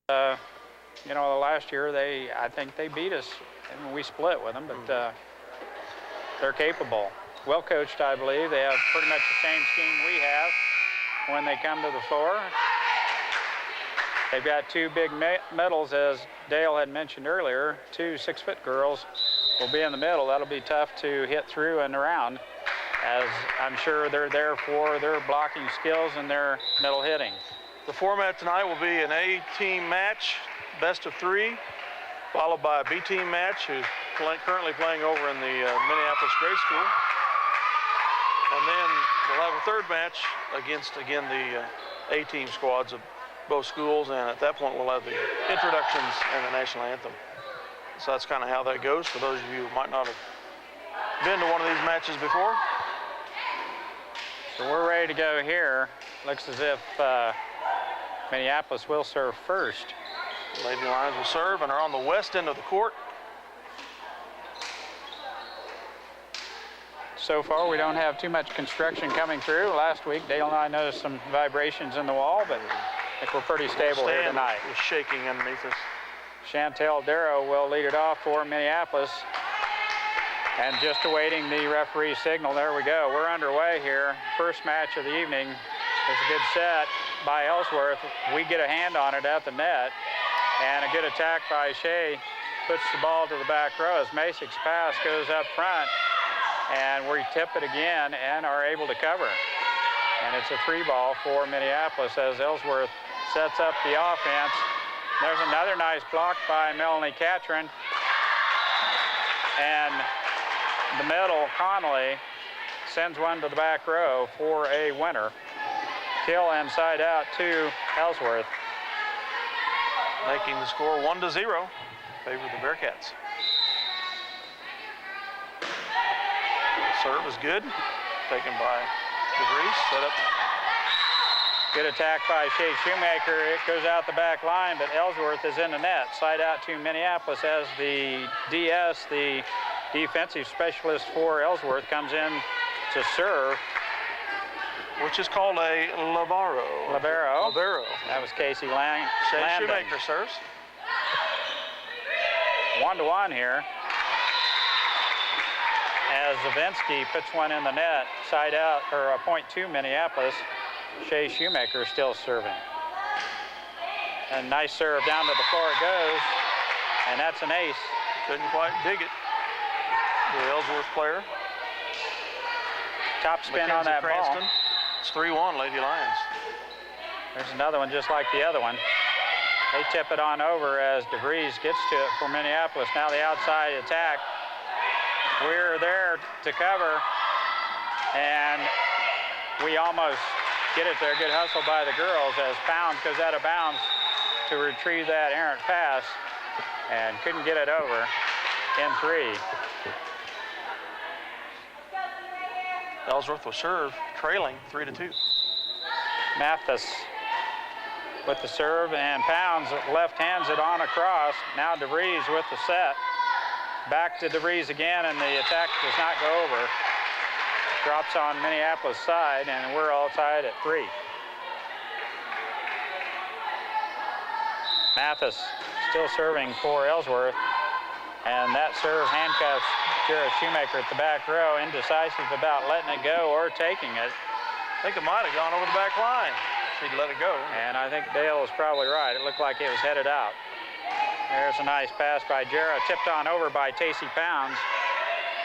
You know, last year I think they beat us, and we split with them, but they're capable. Well coached, I believe. They have pretty much the same scheme we have when they come to the floor. They've got two big middles, as Dale had mentioned earlier. Two 6-foot girls will be in the middle. That'll be tough to hit through and around, as I'm sure they're there for their blocking skills and their middle hitting. The format tonight will be an A-team match, best of 3, followed by a B-team match, who's currently playing over in the Minneapolis grade school. And then we'll have a third match against, again, the A-team squads of both schools, and at that point we'll have the introductions and the national anthem. So that's kind of how that goes for those of you who might not have been to one of these matches before. So we're ready to go here. Looks as if Minneapolis will serve first. Lady Lions will serve and are on the west end of the court. So far, we don't have too much construction coming through. Last week, Dale and I noticed some vibrations in the wall, but I think we're pretty stable here tonight. Is shaking underneath us. Chantel Darrow will lead it off for Minneapolis. And just awaiting the referee's signal. There we go. We're underway here. First match of the evening. It's a good set by Ellsworth. We get a hand on it at the net. And a good attack by Shea puts the ball to the back row as Masick's pass goes up front. And we tip it again and are able to cover. And it's a 3-ball for Minneapolis as Ellsworth sets up the offense. There's another nice block by Melanie Catron. And the middle, Connolly, sends one to the back row for a winner. Kill and side out to Ellsworth. Making the score 1-0, favor the Bearcats. Serve is good, taken by DeVries, set up. Good attack by Shea Shoemaker. It goes out the back line, but Ellsworth is in the net. Side out to Minneapolis as the DS, the defensive specialist for Ellsworth, comes in to serve. Which is called a libero. Libero. Libero. That was Casey Lang. Shea Shoemaker serves. 1-1 here. As Zavinsky puts one in the net, side out, or a point to Minneapolis. Shea Shoemaker still serving. And nice serve down to the floor it goes. And that's an ace. Couldn't quite dig it. The Ellsworth player. Top spin on that Cranston. ball. It's 3-1 Lady Lions. There's another one just like the other one. They tip it on over as DeVries gets to it for Minneapolis. Now the outside attack. We're there to cover, and we almost get it there. Good hustle by the girls as Pounds goes out of bounds to retrieve that errant pass and couldn't get it over in 3. Ellsworth will serve, trailing 3-2. Mathis with the serve, and Pounds left hands it on across. Now DeVries with the set. Back to DeVries again, and the attack does not go over. Drops on Minneapolis' side, and we're all tied at 3. Mathis still serving for Ellsworth, and that serve handcuffs Jarrett Shoemaker at the back row, indecisive about letting it go or taking it. I think it might have gone over the back line. She'd let it go. And I think Dale is probably right. It looked like it was headed out. There's a nice pass by Jarrett, tipped on over by Tacey Pounds.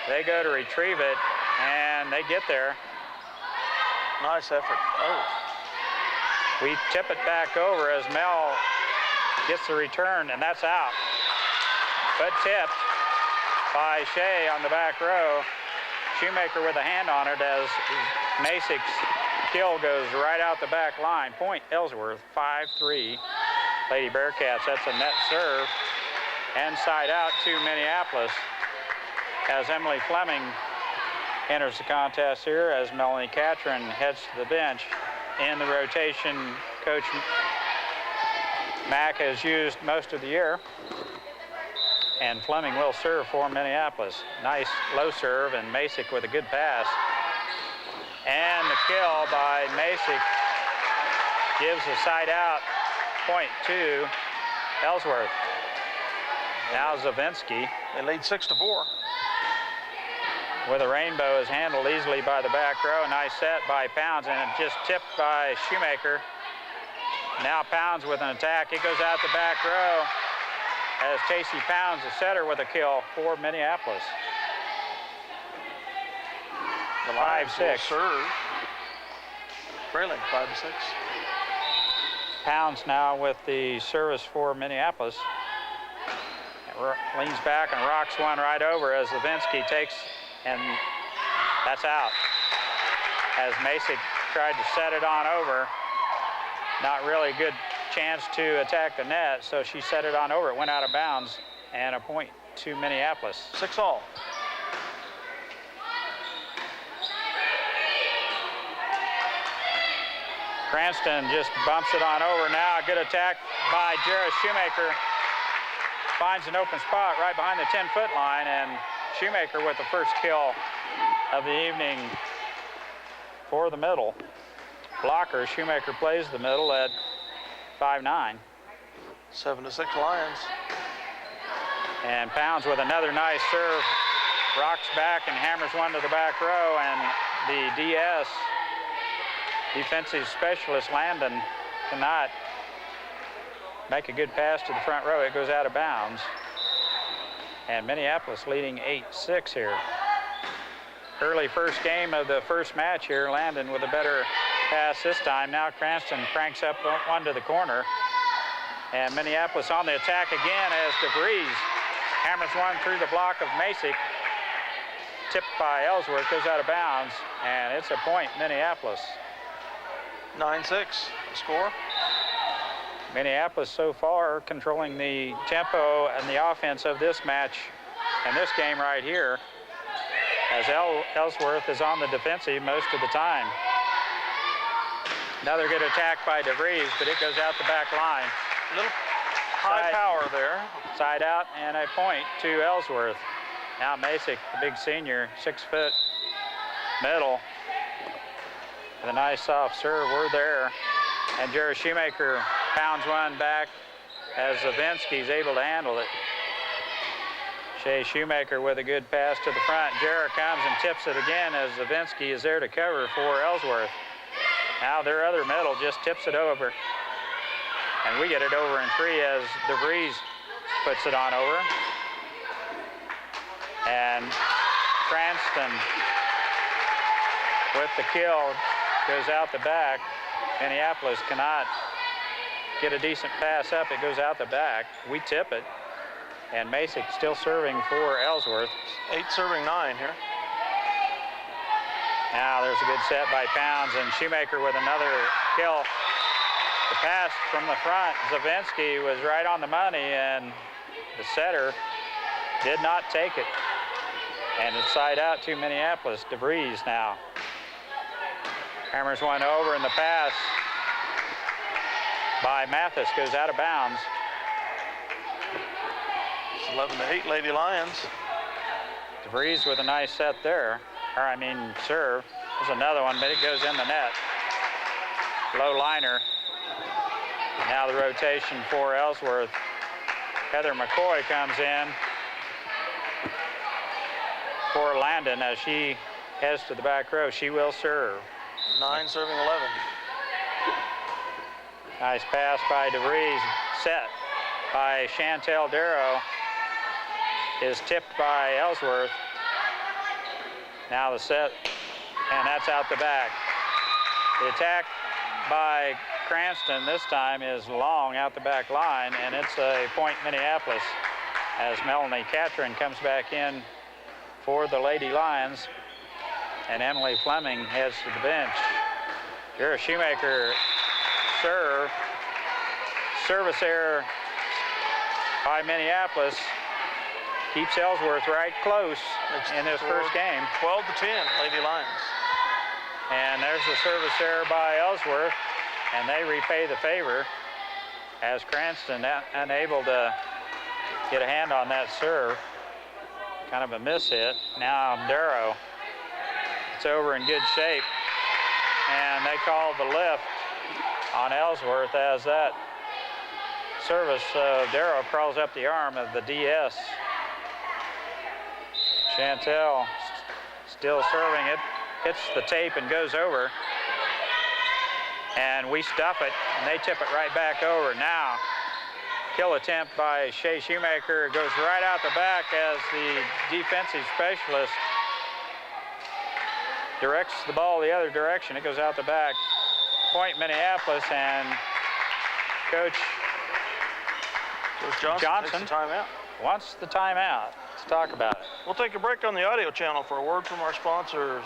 They go to retrieve it, and they get there. Nice effort. Oh. We tip it back over as Mel gets the return, and that's out. But tipped by Shea on the back row. Shoemaker with a hand on it as Masick's kill goes right out the back line. Point Ellsworth, 5-3. Lady Bearcats, that's a net serve. And side out to Minneapolis as Emily Fleming enters the contest here as Melanie Catron heads to the bench. In the rotation, Coach Mack has used most of the year. And Fleming will serve for Minneapolis. Nice low serve, and Masick with a good pass. And the kill by Masick gives the side out point to Ellsworth. Now Zawinski. They lead 6-4. With a rainbow is handled easily by the back row. Nice set by Pounds, and it just tipped by Shoemaker. Now Pounds with an attack. It goes out the back row as Casey Pounds, the setter, with a kill for Minneapolis. The Lions will 5-6. serve. Trailing 5-6. Pounds now with the service for Minneapolis. Leans back and rocks one right over as Zawinski takes, and that's out. As Masick tried to set it on over. Not really good chance to attack the net, so she set it on over. It went out of bounds, and a point to Minneapolis. 6-all. Cranston just bumps it on over now. A good attack by Jarrett Shoemaker. Finds an open spot right behind the 10-foot line, and Shoemaker with the first kill of the evening for the middle. Blocker, Shoemaker plays the middle at 5-9. 7-6 Lions. And Pounds with another nice serve. Rocks back and hammers one to the back row, and the DS, defensive specialist Landon, cannot make a good pass to the front row. It goes out of bounds. And Minneapolis leading 8-6 here. Early first game of the first match here. Landon with a better pass this time. Now Cranston cranks up one to the corner. And Minneapolis on the attack again as DeVries hammers one through the block of Masick. Tipped by Ellsworth, goes out of bounds, and it's a point, Minneapolis. 9-6, the score. Minneapolis so far controlling the tempo and the offense of this match and this game right here, as Ellsworth is on the defensive most of the time. Another good attack by DeVries, but it goes out the back line. A little high power there. Side out and a point to Ellsworth. Now Masick, the big senior, 6 foot middle. With a nice soft serve, we're there. And Jared Shoemaker pounds one back as Zawinski's able to handle it. Shea Shoemaker with a good pass to the front. Jared comes and tips it again as Zawinski is there to cover for Ellsworth. Now their other middle just tips it over. And we get it over in 3 as DeVries puts it on over. And Cranston with the kill goes out the back. Minneapolis cannot get a decent pass up. It goes out the back. We tip it. And Masick still serving for Ellsworth. 8 serving 9 here. Now there's a good set by Pounds, and Shoemaker with another kill. The pass from the front, Zawinski was right on the money, and the setter did not take it. And it's side out to Minneapolis. DeVries now. Hammers one over, and the pass by Mathis goes out of bounds. It's 11-8 Lady Lions. DeVries with a nice set there. Serve. There's another one, but it goes in the net. Low liner. Now the rotation for Ellsworth. Heather McCoy comes in for Landon as she heads to the back row. She will serve. 9 serving 11. Nice pass by DeVries. Set by Chantel Darrow. Is tipped by Ellsworth. Now the set, and that's out the back. The attack by Cranston this time is long out the back line, and it's a point Minneapolis as Melanie Catron comes back in for the Lady Lions, and Emily Fleming heads to the bench. Jared Shoemaker serve. Service error by Minneapolis. Keeps Ellsworth right close in this first game. 12-10, Lady Lions. And there's the service error by Ellsworth, and they repay the favor as Cranston unable to get a hand on that serve. Kind of a miss hit. Now Darrow. It's over in good shape. And they call the lift on Ellsworth as that service. Darrow crawls up the arm of the DS. Chantel still serving it. Hits the tape and goes over. And we stuff it, and they tip it right back over. Now, kill attempt by Shea Shoemaker. It goes right out the back as the defensive specialist directs the ball the other direction. It goes out the back. Point Minneapolis, and Coach Johnson takes the timeout. Wants the timeout. Let's talk about it. We'll take a break on the audio channel for a word from our sponsors.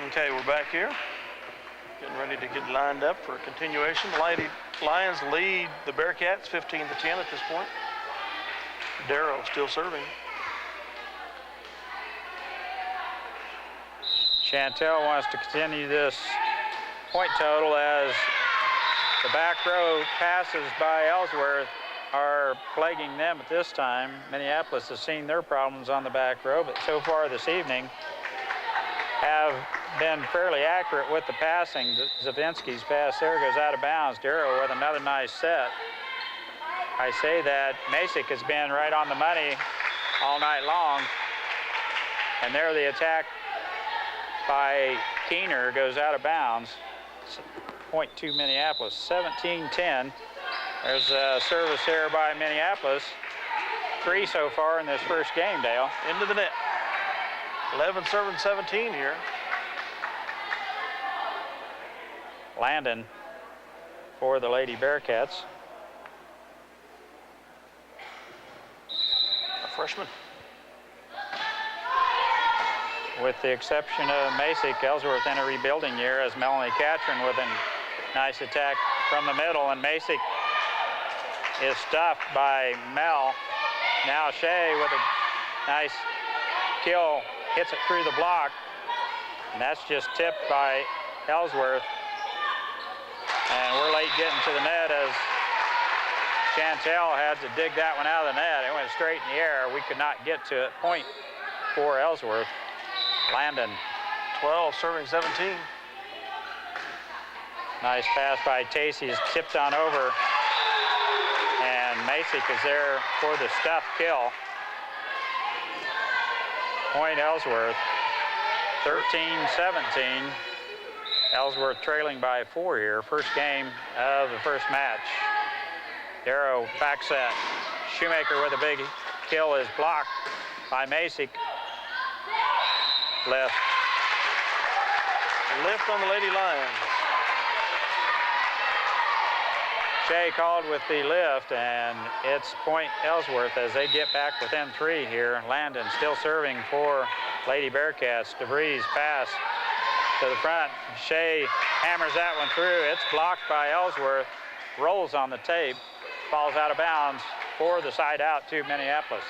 Okay, we're back here. Getting ready to get lined up for a continuation. Lions lead the Bearcats 15-10 at this point. Darrow still serving. Chantel wants to continue this point total as the back row passes by Ellsworth are plaguing them at this time. Minneapolis has seen their problems on the back row, but so far this evening have been fairly accurate with the passing. Zavinsky's pass there goes out of bounds. Darrow with another nice set. I say that Masick has been right on the money all night long. And there the attack by Keener goes out of bounds. Point to Minneapolis, 17-10. There's a service here by Minneapolis. 3 so far in this first game, Dale. Into the net. 11 serving 17 here. Landon for the Lady Bearcats. A freshman. With the exception of Masick, Ellsworth in a rebuilding year, as Melanie Catron with a nice attack from the middle, and Masick is stuffed by Mel. Now Shea with a nice kill, hits it through the block, and that's just tipped by Ellsworth. And we're late getting to the net as Chantel had to dig that one out of the net. It went straight in the air. We could not get to it. Point for Ellsworth. Landon. 12 serving 17. Nice pass by Tacey, is tipped on over. And Masick is there for the stuff kill. Point Ellsworth. 13-17. Ellsworth trailing by 4 here. First game of the first match. Darrow back set. Shoemaker with a big kill is blocked by Masick. Lift. Lift on the Lady Lions. Shea called with the lift, and it's point Ellsworth as they get back within 3 here. Landon still serving for Lady Bearcats. DeVries pass to the front. Shea hammers that one through. It's blocked by Ellsworth. Rolls on the tape. Falls out of bounds for the side out to Minneapolis.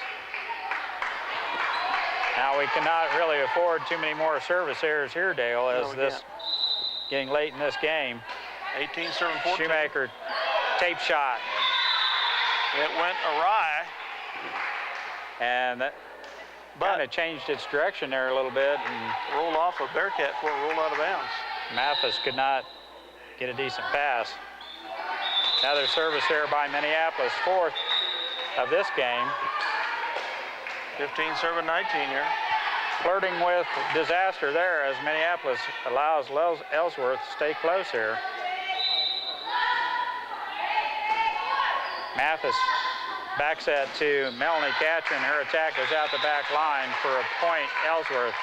Now we cannot really afford too many more service errors here, Dale, as this getting late in this game. 18 serving 14. Shoemaker, tape shot. It went awry. And that kind of changed its direction there a little bit. And rolled off a Bearcat before it rolled out of bounds. Mathis could not get a decent pass. Another service here by Minneapolis, 4th of this game. 15 serving 19 here. Flirting with disaster there as Minneapolis allows Ellsworth to stay close here. Mathis back set to Melanie Catron. Her attack goes out the back line for a point Ellsworth.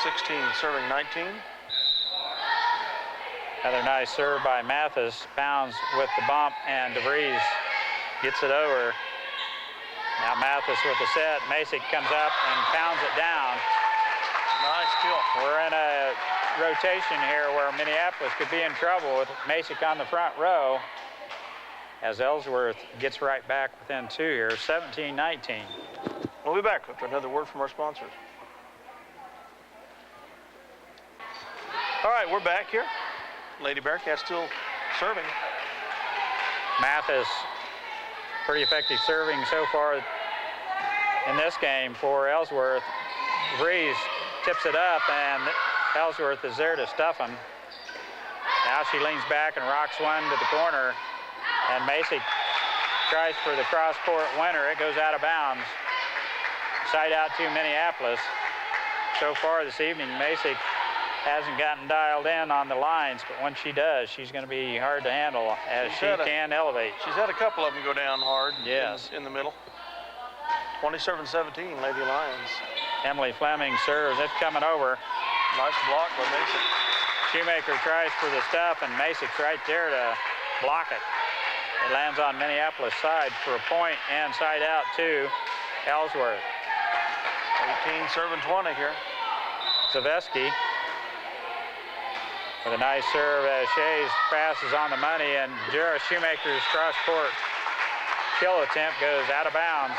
16 serving 19. Another nice serve by Mathis. Pounds with the bump, and DeVries gets it over. Now Mathis with the set. Masick comes up and pounds it down. Nice kill. We're in a rotation here where Minneapolis could be in trouble with Masick on the front row as Ellsworth gets right back within 2 here, 17-19. We'll be back after another word from our sponsors. All right, we're back here. Lady Bearcats still serving. Mathis, pretty effective serving so far in this game for Ellsworth. Breeze tips it up, and Ellsworth is there to stuff him. Now she leans back and rocks one to the corner, and Macy tries for the cross-court winner. It goes out of bounds. Side out to Minneapolis. So far this evening, Macy hasn't gotten dialed in on the lines, but when she does, she's going to be hard to handle as she can elevate. She's had a couple of them go down hard. Yes. In the middle. 27-17, Lady Lions. Emily Fleming serves. It's coming over. Nice block by Macy. Shoemaker tries for the stuff, and Masic's right there to block it. It lands on Minneapolis' side for a point, and side out to Ellsworth. 18 serving 20 here. Zaveski with a nice serve as Shea's pass is on the money, and Jera Shoemaker's cross-court kill attempt goes out of bounds.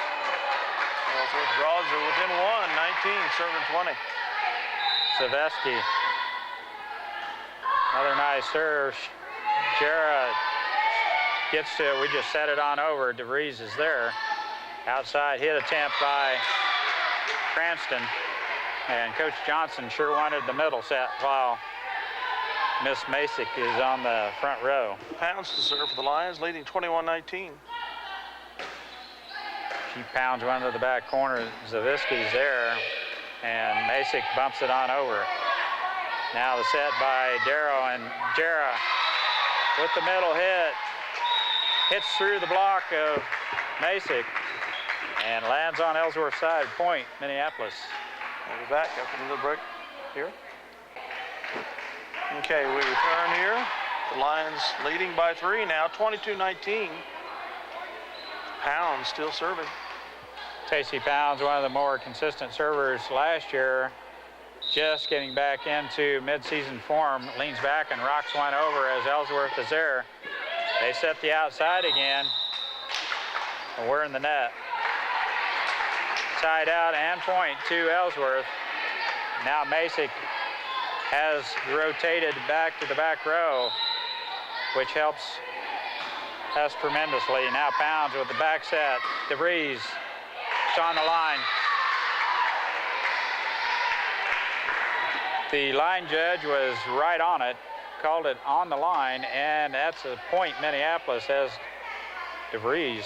Ellsworth draws her within one, 19 serving 20. Zaveski. Another nice serve. Jera gets to it. We just set it on over. DeVries is there. Outside hit attempt by Cranston. And Coach Johnson sure wanted the middle set while Miss Masick is on the front row. Pounds to serve for the Lions, leading 21-19. She pounds one to the back corner. Zavisky's there. And Masick bumps it on over. Now the set by Darrow, and Jera with the middle hit. Hits through the block of Masick and lands on Ellsworth's side. Point, Minneapolis. We'll be back after the break here. Okay, we return here. The Lions leading by 3 now, 22-19. Pounds still serving. Tacey Pounds, one of the more consistent servers last year, just getting back into mid-season form, leans back and rocks one over as Ellsworth is there. They set the outside again, and we're in the net. Side out and point to Ellsworth. Now Masick has rotated back to the back row, which helps us tremendously. Now Pounds with the back set. DeVries is on the line. The line judge was right on it, called it on the line, and that's a point Minneapolis as DeVries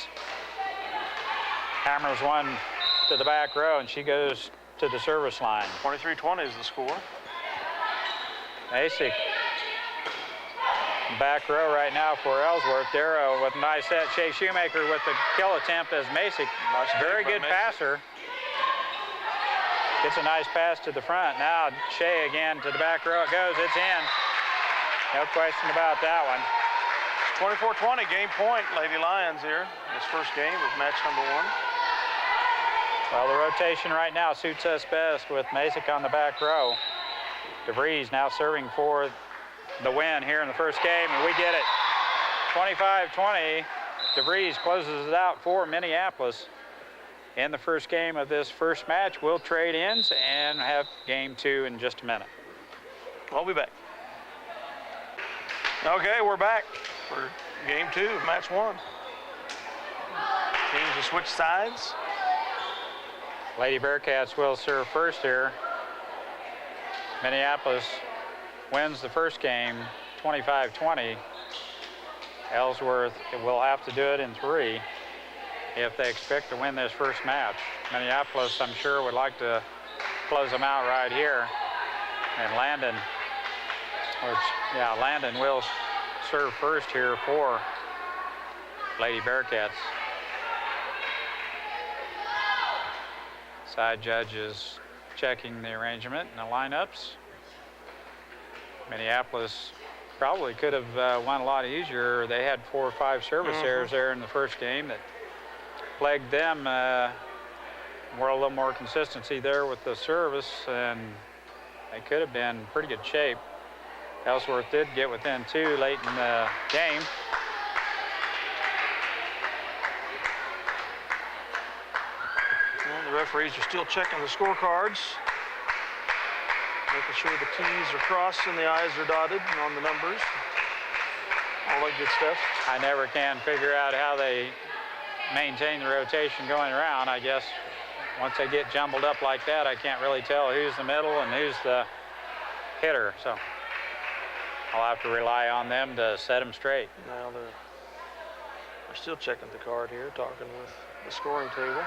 hammers one to the back row, and she goes to the service line. 23-20 is the score. Masick back row right now for Ellsworth. Darrow with a nice set. Shea Shoemaker with the kill attempt as Masick. Very good passer. Gets a nice pass to the front. Now Shea again to the back row. It goes. It's in. No question about that one. 24-20, game point, Lady Lions here. This first game of match number 1. Well, the rotation right now suits us best with Masick on the back row. DeVries now serving for the win here in the first game, and we get it. 25-20. DeVries closes it out for Minneapolis in the first game of this first match. We'll trade ins and have game 2 in just a minute. We'll be back. Okay, we're back for game 2 of match 1. Teams will switch sides. Lady Bearcats will serve first here. Minneapolis wins the first game 25-20. Ellsworth will have to do it in 3 if they expect to win this first match. Minneapolis, I'm sure, would like to close them out right here. And Landon will serve first here for Lady Bearcats. Side judges checking the arrangement and the lineups. Minneapolis probably could have won a lot easier. They had 4 or 5 service errors there in the first game that plagued them. More a little more consistency there with the service, and they could have been in pretty good shape. Ellsworth did get within 2 late in the game. Well, the referees are still checking the scorecards, making sure the T's are crossed and the I's are dotted on the numbers. All that good stuff. I never can figure out how they maintain the rotation going around. I guess once they get jumbled up like that, I can't really tell who's the middle and who's the hitter. So I'll have to rely on them to set them straight. Now they're still checking the card here, talking with the scoring table.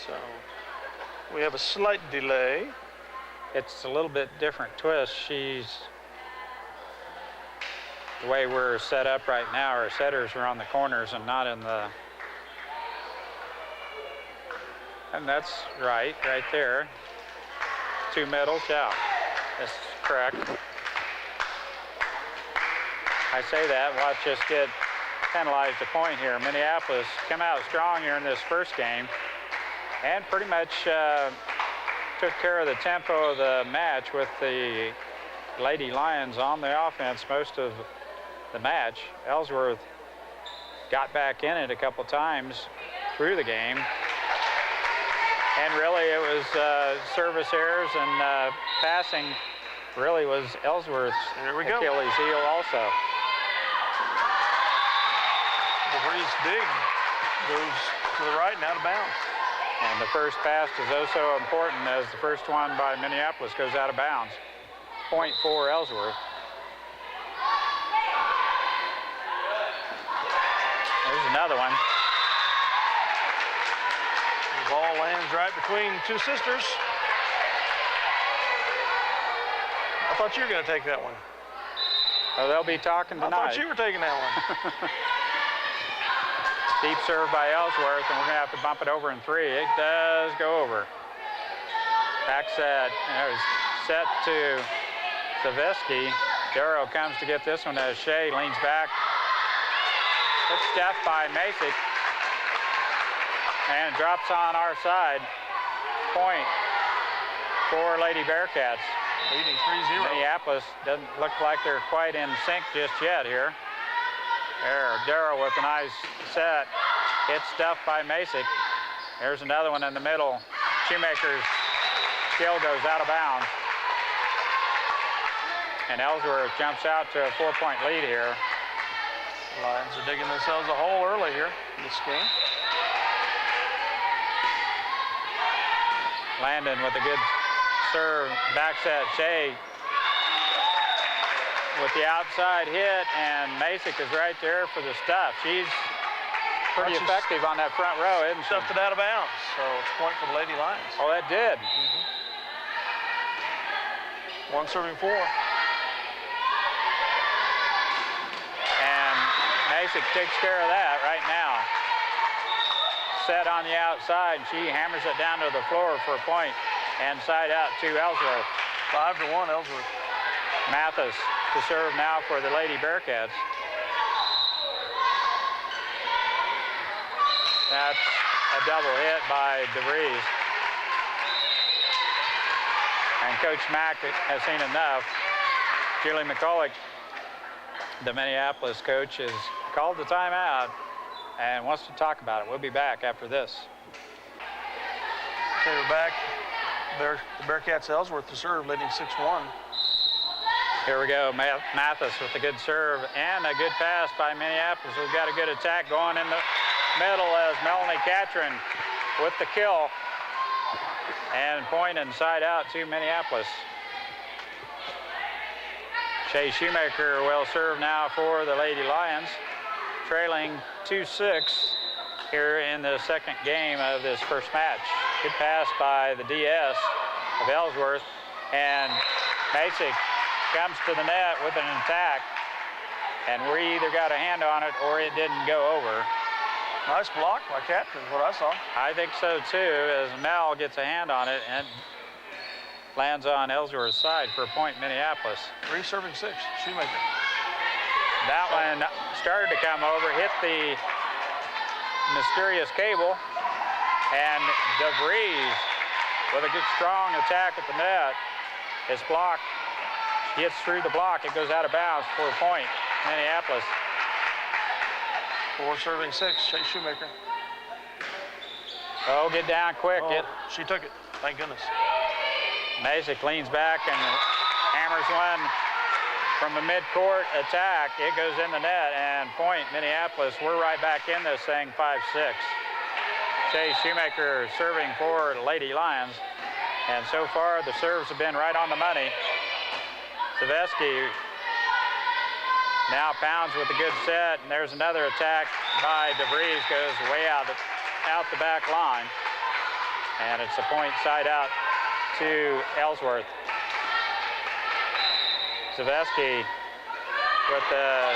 So we have a slight delay. It's a little bit different twist. The way we're set up right now, our setters are on the corners and not in the, and that's right there. 2 middles, yeah, that's correct. I say that, watch us get penalized a point here. Minneapolis come out strong here in this first game and pretty much took care of the tempo of the match with the Lady Lions on the offense most of the match. Ellsworth got back in it a couple times through the game. And really it was service errors and passing really was Ellsworth's Achilles heel also. DeVries dig goes to the right and out of bounds. And the first pass is also important as the first one by Minneapolis goes out of bounds. Point for Ellsworth. There's another one. The ball lands right between two sisters. I thought you were going to take that one. Oh, they'll be talking tonight. I thought you were taking that one. Deep serve by Ellsworth, and we're going to have to bump it over in 3. It does go over. Back set. There's set to Savitsky. Darrow comes to get this one as Shea leans back. It's stuffed by Masick. And drops on our side. Point for Lady Bearcats. Leading 3-0. Minneapolis doesn't look like they're quite in sync just yet here. There, Darrow with a nice set. It's stuffed by Masick. There's another one in the middle. Shoemaker's skill goes out of bounds. And Ellsworth jumps out to a 4-point lead here. Lions are digging themselves a hole early here in this game. Landon with a good serve. Back set, Shea with the outside hit, and Masick is right there for the stuff. She's pretty effective on that front row, isn't she? Stuffed it out of bounds, so it's a point for the Lady Lions. Oh, that did. One serving 4. And Masick takes care of that right now. Set on the outside, and she hammers it down to the floor for a point, and side out to Ellsworth. 5-1 Ellsworth. Mathis to serve now for the Lady Bearcats. That's a double hit by DeVries. And Coach Mack has seen enough. Julie McCulloch, the Minneapolis coach, has called the timeout and wants to talk about it. We'll be back after this. Okay, we're back. The Bearcats Ellsworth to serve, leading 6-1. Here we go, Mathis with a good serve and a good pass by Minneapolis. We've got a good attack going in the middle as Melanie Catron with the kill. And point inside out to Minneapolis. Shea Shoemaker will serve now for the Lady Lions, trailing 2-6 here in the second game of this first match. Good pass by the DS of Ellsworth, and Masick comes to the net with an attack, and we either got a hand on it or it didn't go over. Nice block by Catron, is what I saw. I think so too, as Mel gets a hand on it and lands on Ellsworth's side for a point, Minneapolis. 3 serving 6, Shoemaker. That one started to come over, hit the mysterious cable, and DeVries with a good strong attack at the net. It's blocked. Gets through the block. It goes out of bounds for a point, Minneapolis. 4 serving 6, Shea Shoemaker. Oh, get down quick. Oh, she took it. Thank goodness. Masick leans back and hammers one from a mid-court attack. It goes in the net, and point Minneapolis. We're right back in this thing, 5-6. Chase Shoemaker serving for the Lady Lions. And so far, the serves have been right on the money. Savesky now pounds with a good set, and there's another attack by DeVries, goes way out the back line. And it's a point side out to Ellsworth. Savesky with the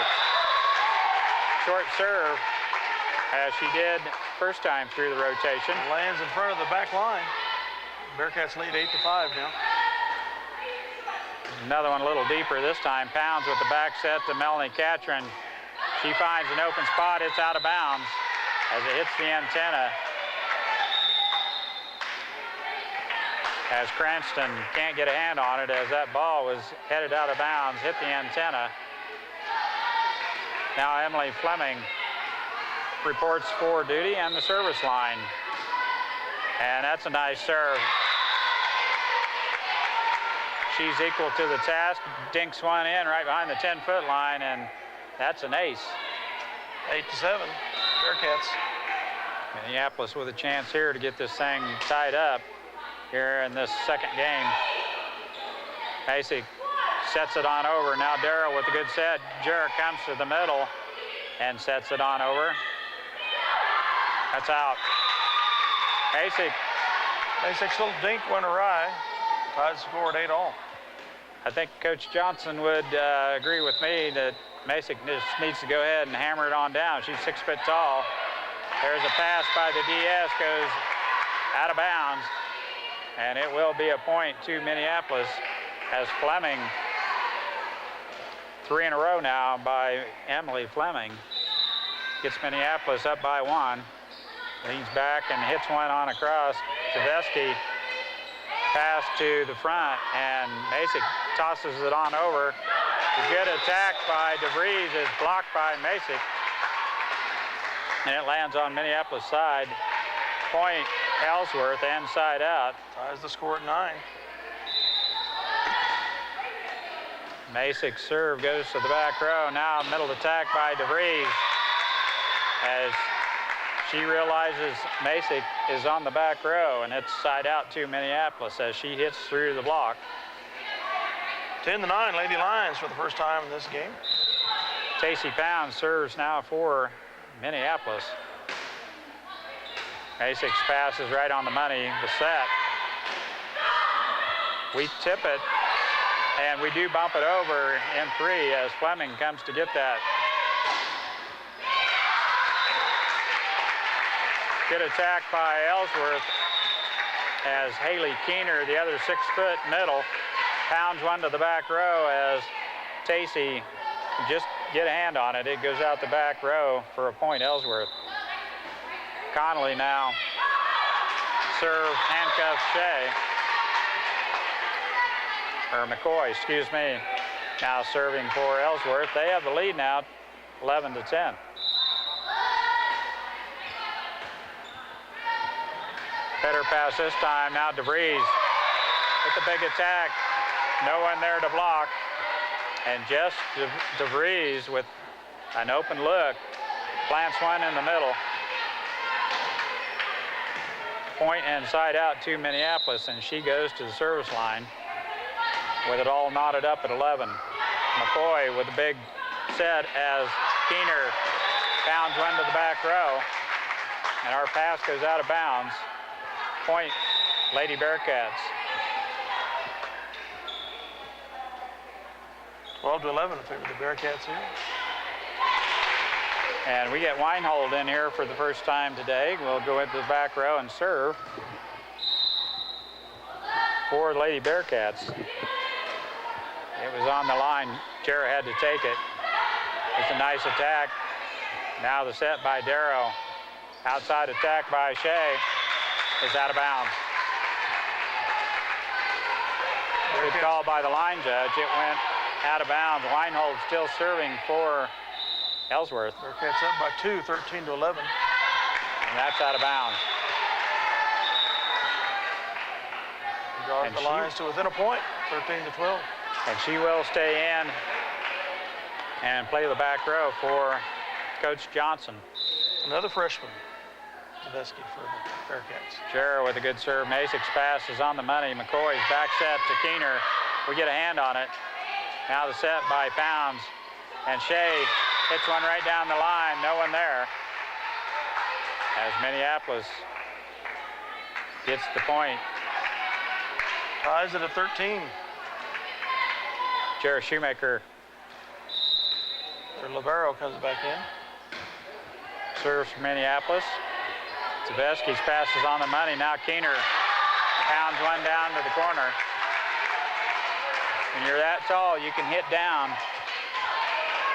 short serve, as she did first time through the rotation. Lands in front of the back line. Bearcats lead 8-5 now. Another one a little deeper this time. Pounds with the back set to Melanie Catron. She finds an open spot. It's out of bounds as it hits the antenna. As Cranston can't get a hand on it, as that ball was headed out of bounds, hit the antenna. Now Emily Fleming reports for duty and the service line. And that's a nice serve. She's equal to the task, dinks one in right behind the 10-foot line, and that's an ace. 8-7, Bearcats. Minneapolis with a chance here to get this thing tied up here in this second game. Basic sets it on over. Now Darrow with a good set. Jarrett comes to the middle and sets it on over. That's out. Basic's little dink went awry. Tied the score at 8-all. I think Coach Johnson would agree with me that Masick just needs to go ahead and hammer it on down. She's 6 foot tall. There's a pass by the DS, goes out of bounds, and it will be a point to Minneapolis as Fleming, 3 in a row now by Emily Fleming, gets Minneapolis up by 1. Leans back and hits one on across. Savesky pass to the front, and Masick tosses it on over. A good attack by DeVries is blocked by Masick, and it lands on Minneapolis side. Point Ellsworth and side out. Ties the score at 9. Masick's serve goes to the back row. Now middle attack by DeVries as she realizes Masick is on the back row, and it's side out to Minneapolis as she hits through the block. 10-9, Lady Lions for the first time in this game. Tacey Pound serves now for Minneapolis. Masick's pass is right on the money. The set. We tip it, and we do bump it over in 3 as Fleming comes to get that. Good attack by Ellsworth as Haley Keener, the other 6 foot middle, pounds one to the back row as Tacey just get a hand on it. It goes out the back row for a point Ellsworth. Connolly now serve handcuffs Shea. Or McCoy, excuse me. Now serving for Ellsworth. They have the lead now, 11-10. Better pass this time. Now DeVries with the big attack. No one there to block. And just DeVries with an open look plants one in the middle. Point and side out to Minneapolis, and she goes to the service line with it all knotted up at 11. McCoy with a big set as Keener pounds one to the back row, and our pass goes out of bounds. Point, Lady Bearcats. 12-11 in favor of the Bearcats here. And we get Weinhold in here for the first time today. We'll go into the back row and serve for the Lady Bearcats. It was on the line. Jarrah had to take it. It's a nice attack. Now the set by Darrow. Outside attack by Shea is out of bounds. Good call by the line judge. It went out of bounds. Weinhold still serving for Ellsworth. Bearcats up by 2, 13-11. And that's out of bounds. Draws the Lions to within a point, 13-12. And she will stay in and play the back row for Coach Johnson. Another freshman, Zaveski for the Bearcats. Jarrah with a good serve. Masic's pass is on the money. McCoy's back set to Keener. We get a hand on it. Now the set by Pounds. And Shea hits one right down the line. No one there. As Minneapolis gets the point. Ties it at 13. Jarrah Shoemaker. Their libero comes back in. Serves for Minneapolis. Zaveski's pass is on the money. Now Keener pounds one down to the corner. When you're that tall, you can hit down.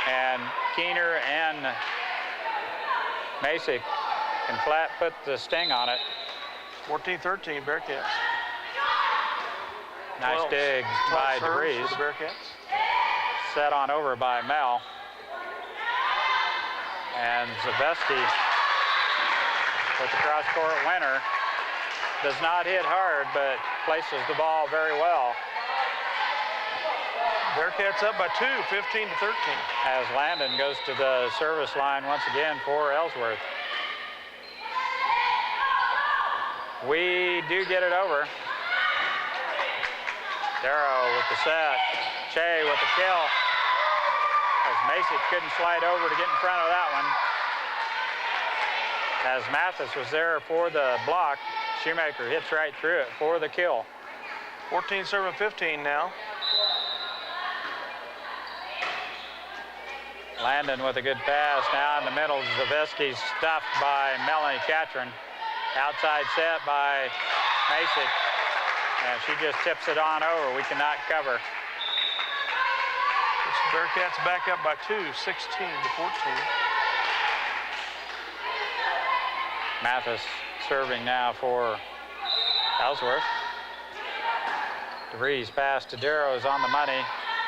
And Keener and Masick can flat put the sting on it. 14-13 Bearcats. Nice dig by DeVries. For the Bearcats. Set on over by Mel. And Zaveski with the cross-court winner. Does not hit hard, but places the ball very well. Bearcats up by 2, 15-13. As Landon goes to the service line once again for Ellsworth. We do get it over. Darrow with the set. Che with the kill. As Masick couldn't slide over to get in front of that one. As Mathis was there for the block, Shoemaker hits right through it for the kill. 14-15 now. Landon with a good pass now in the middle. Zaveski stuffed by Melanie Catron. Outside set by Masick. And she just tips it on over. We cannot cover. The Bearcats back up by 2, 16-14. Mathis serving now for Ellsworth. DeVries pass to Darrow is on the money.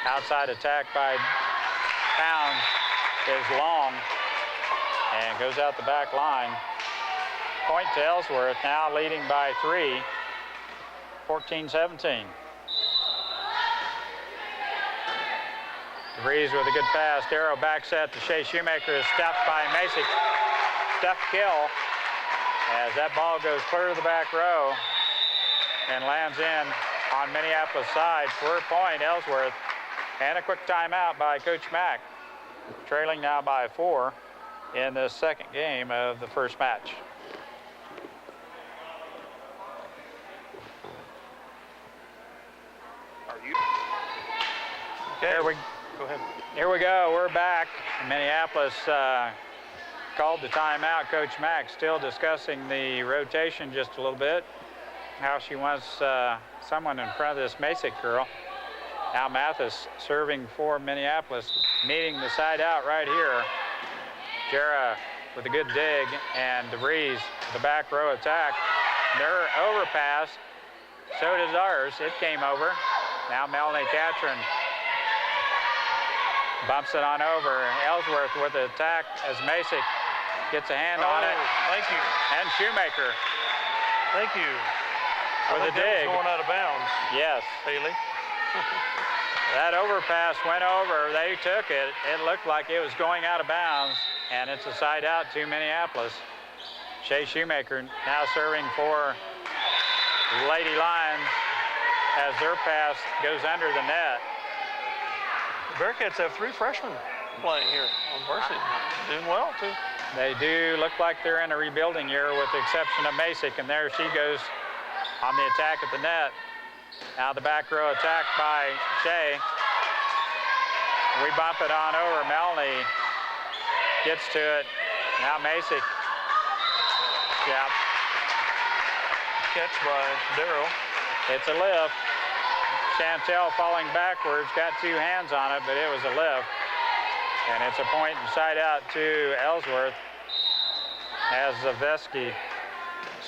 Outside attack by Pounds is long and goes out the back line. Point to Ellsworth, now leading by 3, 14-17. DeVries with a good pass. Darrow back set to Shea Shoemaker is stuffed by Masick. Stuffed kill as that ball goes clear to the back row and lands in on Minneapolis side for a point, Ellsworth. And a quick timeout by Coach Mack. Trailing now by 4 in the second game of the first match. Okay. Go ahead. Here we go. We're back. Minneapolis called the timeout. Coach Mack still discussing the rotation just a little bit. How she wants someone in front of this Masick girl. Now Mathis serving for Minneapolis, needing the side out right here. Jarrah with a good dig, and DeVries, the back row attack. Their overpass, so does ours. It came over. Now Melanie Catron bumps it on over. Ellsworth with the attack as Masick gets a hand on it. Thank you. And Shoemaker. Thank you. With a dig. That was going out of bounds. Yes. Haley. That overpass went over. They took it. It looked like it was going out of bounds, and it's a side out to Minneapolis. Shea Shoemaker now serving for Lady Lions as their pass goes under the net. The Bearcats have 3 freshmen playing here on varsity. Doing well, too. They do look like they're in a rebuilding year with the exception of Masick, and there she goes on the attack at the net. Now the back row attack by Shea. We bump it on over. Melanie gets to it. Now Masick. Yeah. Catch by Darrow. It's a lift. Chantel falling backwards, got 2 hands on it, but it was a lift. And it's a point inside out to Ellsworth as Zaveski.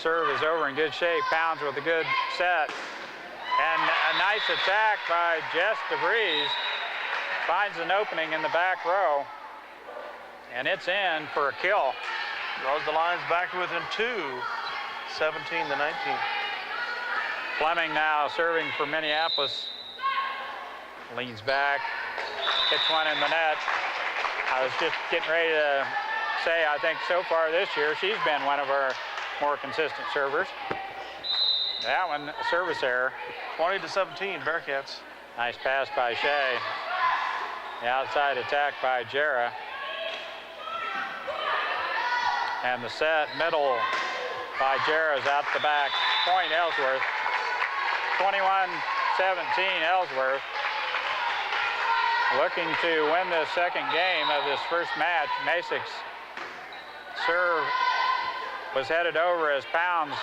Serve is over in good shape. Pounds with a good set. And a nice attack by Jess DeVries. Finds an opening in the back row. And it's in for a kill. Draws the lines back to within 2, 17-19. Fleming now serving for Minneapolis. leans back, hits one in the net. I was just getting ready to say, I think so far this year, she's been one of our more consistent servers. That one, a service error. 20-17, Bearcats. Nice pass by Shea. The outside attack by Jera. And the set middle by Jera is out the back. Point Ellsworth. 21-17 Ellsworth. Looking to win the second game of this first match. Masick's serve was headed over as Pounds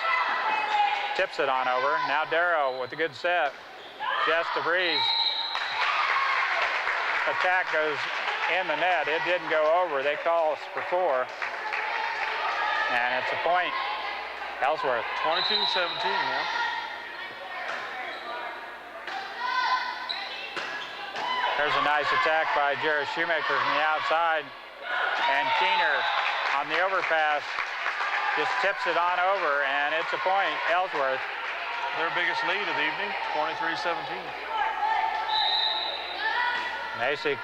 tips it on over. Now Darrow with a good set. Jess DeVries. Attack goes in the net. It didn't go over. They call us for 4. And it's a point. Ellsworth. 22-17 now. There's a nice attack by Jared Shoemaker from the outside. And Keener on the overpass just tips it on over, and it's a point. Ellsworth. Their biggest lead of the evening, 23-17. Masick,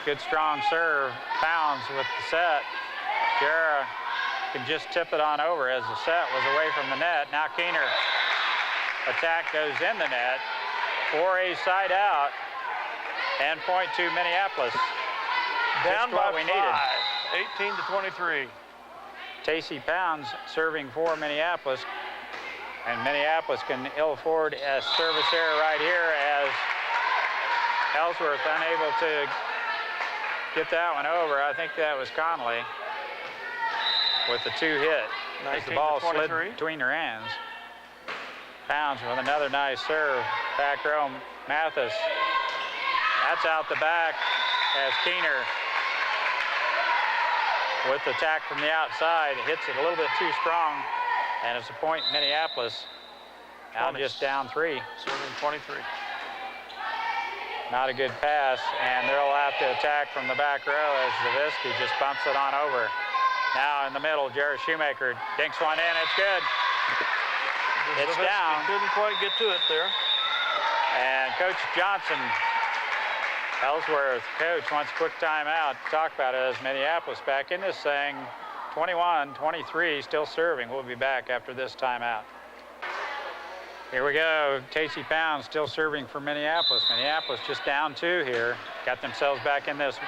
good strong serve. Pounds with the set. Jera can just tip it on over as the set was away from the net. Now Keener. Attack goes in the net. 4A side out. And point to Minneapolis. Down by 5. Needed. 18-23. Tacey Pounds serving for Minneapolis. And Minneapolis can ill afford a service error right here as Ellsworth unable to get that one over. I think that was Connolly with the 2 hit as the ball slid between her hands. Pounds with another nice serve. Back row, Mathis. That's out the back as Keener with the attack from the outside. Hits it a little bit too strong, and it's a point Minneapolis. Now just down 3. Serving 23. Not a good pass, and they'll have to attack from the back row as Zavisky just bumps it on over. Now in the middle, Jared Shoemaker dinks one in. It's good. It's Zavisky down. Couldn't quite get to it there. And Coach Johnson, Ellsworth coach, wants a quick timeout to talk about it as Minneapolis back in this thing. 21-23, still serving. We'll be back after this timeout. Here we go. Tacey Pounds still serving for Minneapolis. Minneapolis just down 2 here. Got themselves back in this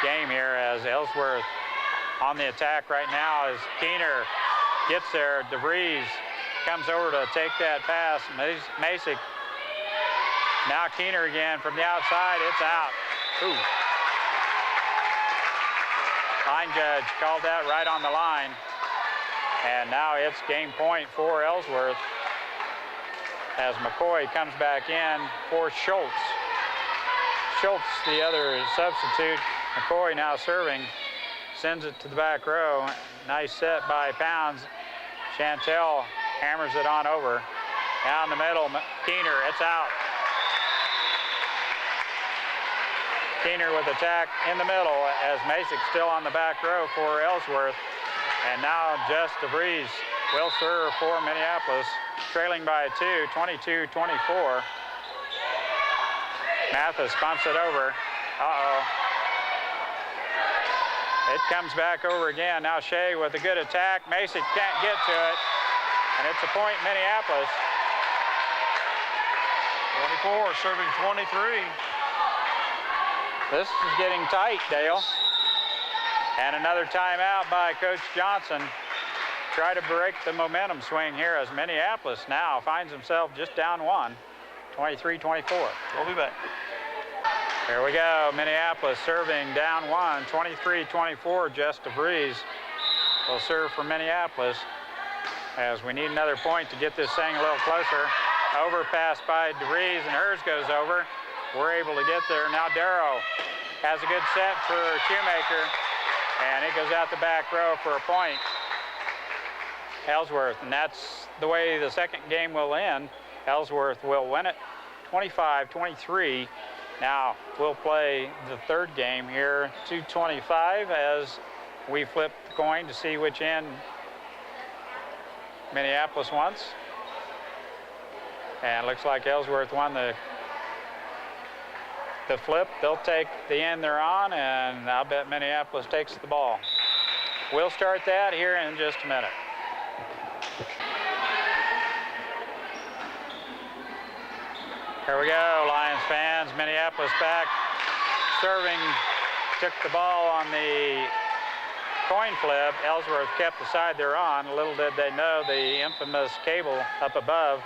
game here as Ellsworth on the attack right now as Keener gets there. DeVries comes over to take that pass. Masick. Now Keener again from the outside. It's out. Ooh. Line judge called that right on the line. And now it's game point for Ellsworth as McCoy comes back in for Schultz. Schultz, the other substitute. McCoy now serving. Sends it to the back row. Nice set by Pounds. Chantel hammers it on over. Down the middle, Keener, it's out. Keener with attack in the middle as Masick still on the back row for Ellsworth. And now Jess DeVries will serve for Minneapolis, trailing by 2, 22-24. Mathis bumps it over. Uh-oh. It comes back over again. Now Shea with a good attack. Masick can't get to it. And it's a point Minneapolis. 24 serving 23. This is getting tight, Dale. And another timeout by Coach Johnson. Try to break the momentum swing here as Minneapolis now finds himself just down 1, 23-24. We'll be back. Here we go. Minneapolis serving down 1, 23-24. Jess DeVries will serve for Minneapolis as we need another point to get this thing a little closer. Overpass by DeVries and hers goes over. We're able to get there. Now Darrow has a good set for Shoemaker, and it goes out the back row for a point. Ellsworth, and that's the way the second game will end. Ellsworth will win it 25-23. Now we'll play the third game here, 2:25, as we flip the coin to see which end Minneapolis wants. And it looks like Ellsworth won the the flip. They'll take the end they're on, and I'll bet Minneapolis takes the ball. We'll start that here in just a minute. Here we go, Lions fans. Minneapolis back, serving, took the ball on the coin flip. Ellsworth kept the side they're on. Little did they know the infamous cable up above.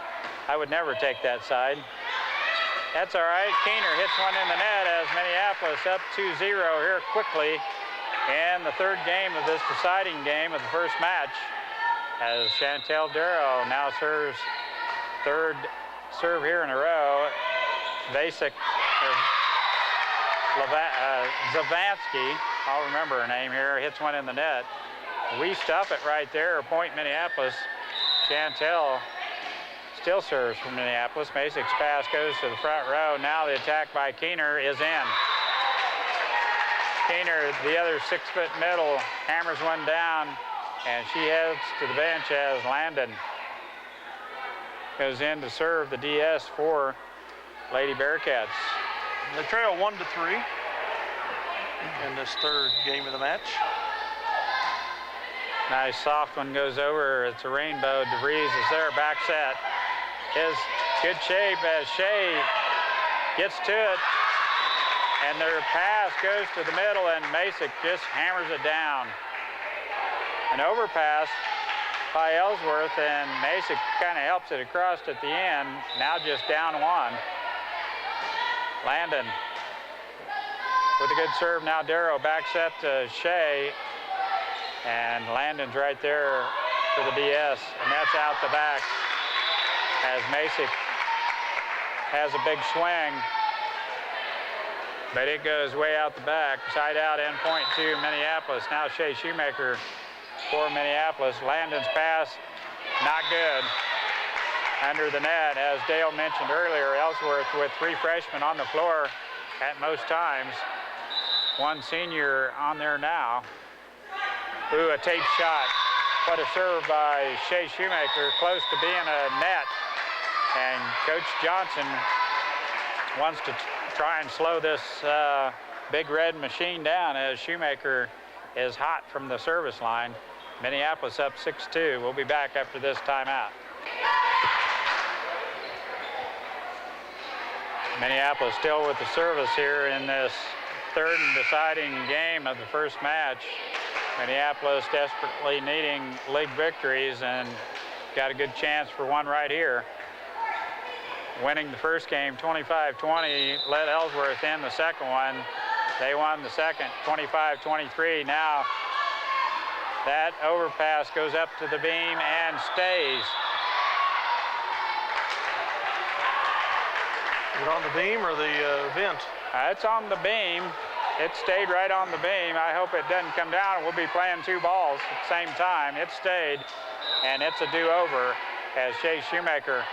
I would never take that side. That's all right. Keener hits one in the net as Minneapolis up 2-0 here quickly in the third game of this deciding game of the first match, as Chantel Darrow now serves third serve here in a row. Zavansky, I'll remember her name here, hits one in the net. We stuff it right there, point Minneapolis. Chantel still serves from Minneapolis. Masic's pass goes to the front row. Now the attack by Keener is in. Keener, the other 6-foot middle, hammers one down, and she heads to the bench as Landon goes in to serve the DS for Lady Bearcats. They trail 1-3 in this third game of the match. Nice soft one goes over. It's a rainbow. DeVries is there. Back set is good shape as Shea gets to it. And their pass goes to the middle, and Masick just hammers it down. An overpass by Ellsworth, and Masick kind of helps it across at the end. Now just down one. Landon with a good serve. Now Darrow back set to Shea, and Landon's right there for the DS, and that's out the back as Masick has a big swing, but it goes way out the back. Side out, end point to Minneapolis. Now Shea Shoemaker for Minneapolis. Landon's pass, not good. Under the net, as Dale mentioned earlier, Ellsworth with 3 freshmen on the floor at most times. 1 senior on there now. Ooh, a tape shot. What a serve by Shea Shoemaker, close to being a net. And Coach Johnson wants to try and slow this big red machine down as Shoemaker is hot from the service line. Minneapolis up 6-2. We'll be back after this timeout. Minneapolis still with the service here in this third and deciding game of the first match. Minneapolis desperately needing league victories and got a good chance for one right here. Winning the first game 25-20, led Ellsworth in the second one. They won the second 25-23. Now that overpass goes up to the beam and stays. Is it on the beam or the vent? It's on the beam. It stayed right on the beam. I hope it doesn't come down. We'll be playing 2 balls at the same time. It stayed, and it's a do-over as Shea Shoemaker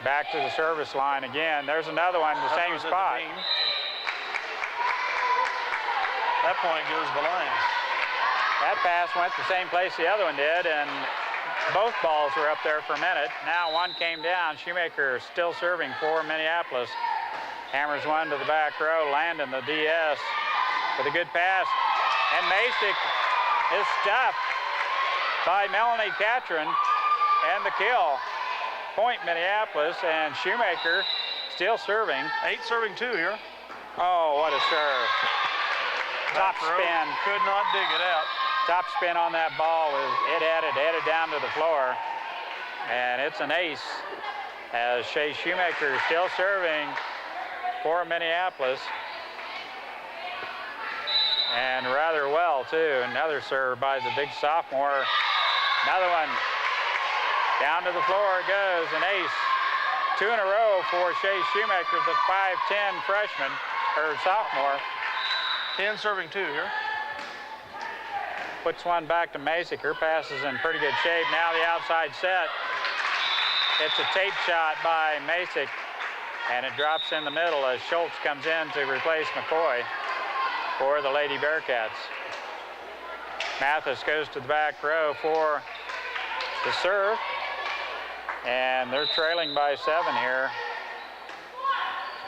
back to the service line again. There's another one in the same spot. That point goes to the Lions. That pass went the same place the other one did, and both balls were up there for a minute. Now one came down. Shoemaker still serving for Minneapolis. Hammers one to the back row. Landon, the DS, with a good pass. And Masick is stuffed by Melanie Catron, and the kill. Point Minneapolis, and Shoemaker still serving. 8 serving 2 here. Oh, what a serve. Top spin. Could not dig it out. Top spin on that ball was headed down to the floor. And it's an ace as Shea Shoemaker still serving for Minneapolis. And rather well too. Another serve by the big sophomore. Another one. Down to the floor it goes, an ace. 2 in a row for Shea Shoemaker, the 5'10 freshman, or sophomore. 10 serving 2 here. Puts one back to Masick. Her pass is in pretty good shape. Now the outside set. It's a tape shot by Masick, and it drops in the middle as Schultz comes in to replace McCoy for the Lady Bearcats. Mathis goes to the back row for the serve, and they're trailing by 7 here.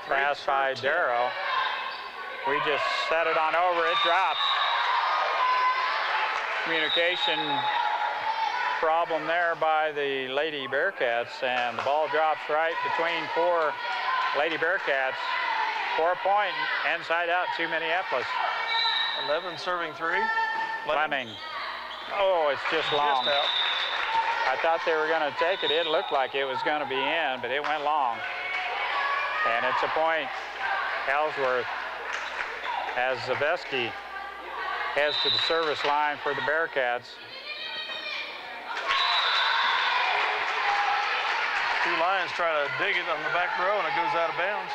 Pass by Darrow. We just set it on over. It drops. Communication problem there by the Lady Bearcats, and the ball drops right between 4 Lady Bearcats. 4-point, inside out to Minneapolis. 11 serving 3. Fleming. Oh, it's just long. Just out. I thought they were going to take it. It looked like it was going to be in, but it went long. And it's a point. Ellsworth, as Zaveski heads to the service line for the Bearcats. 2 Lions try to dig it on the back row, and it goes out of bounds.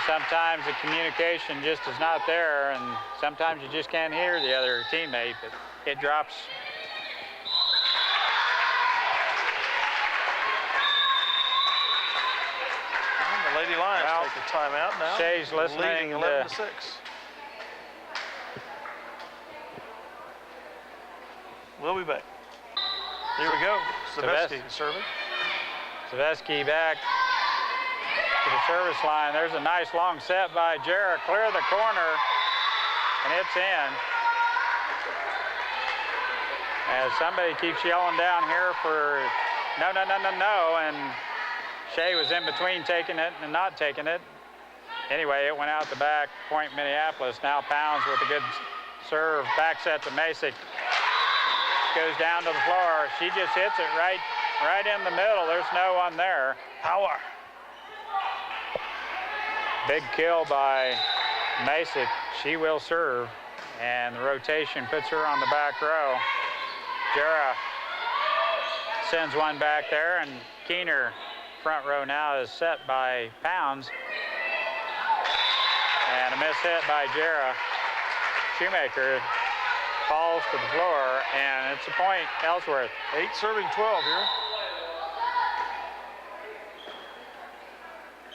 Sometimes the communication just is not there, and sometimes you just can't hear the other teammate, but it drops. And the Lady Lions take a timeout now. Shay's listening. Leading 11-6. We'll be back. Here we go. Zaveski serving. Zaveski back to the service line. There's a nice long set by Jarrah. Clear the corner, and it's in. As somebody keeps yelling down here for no, and Shay was in between taking it and not taking it. Anyway, it went out the back. Point Minneapolis. Now Pounds with a good serve. Back set to Masick. Goes down to the floor. She just hits it right in the middle. There's no one there. Power. Big kill by Masick. She will serve, and the rotation puts her on the back row. Jarrah sends one back there, and Keener, front row now, is set by Pounds. And a miss hit by Jarrah. Shoemaker falls to the floor, and it's a point, Ellsworth. 8 serving 12 here.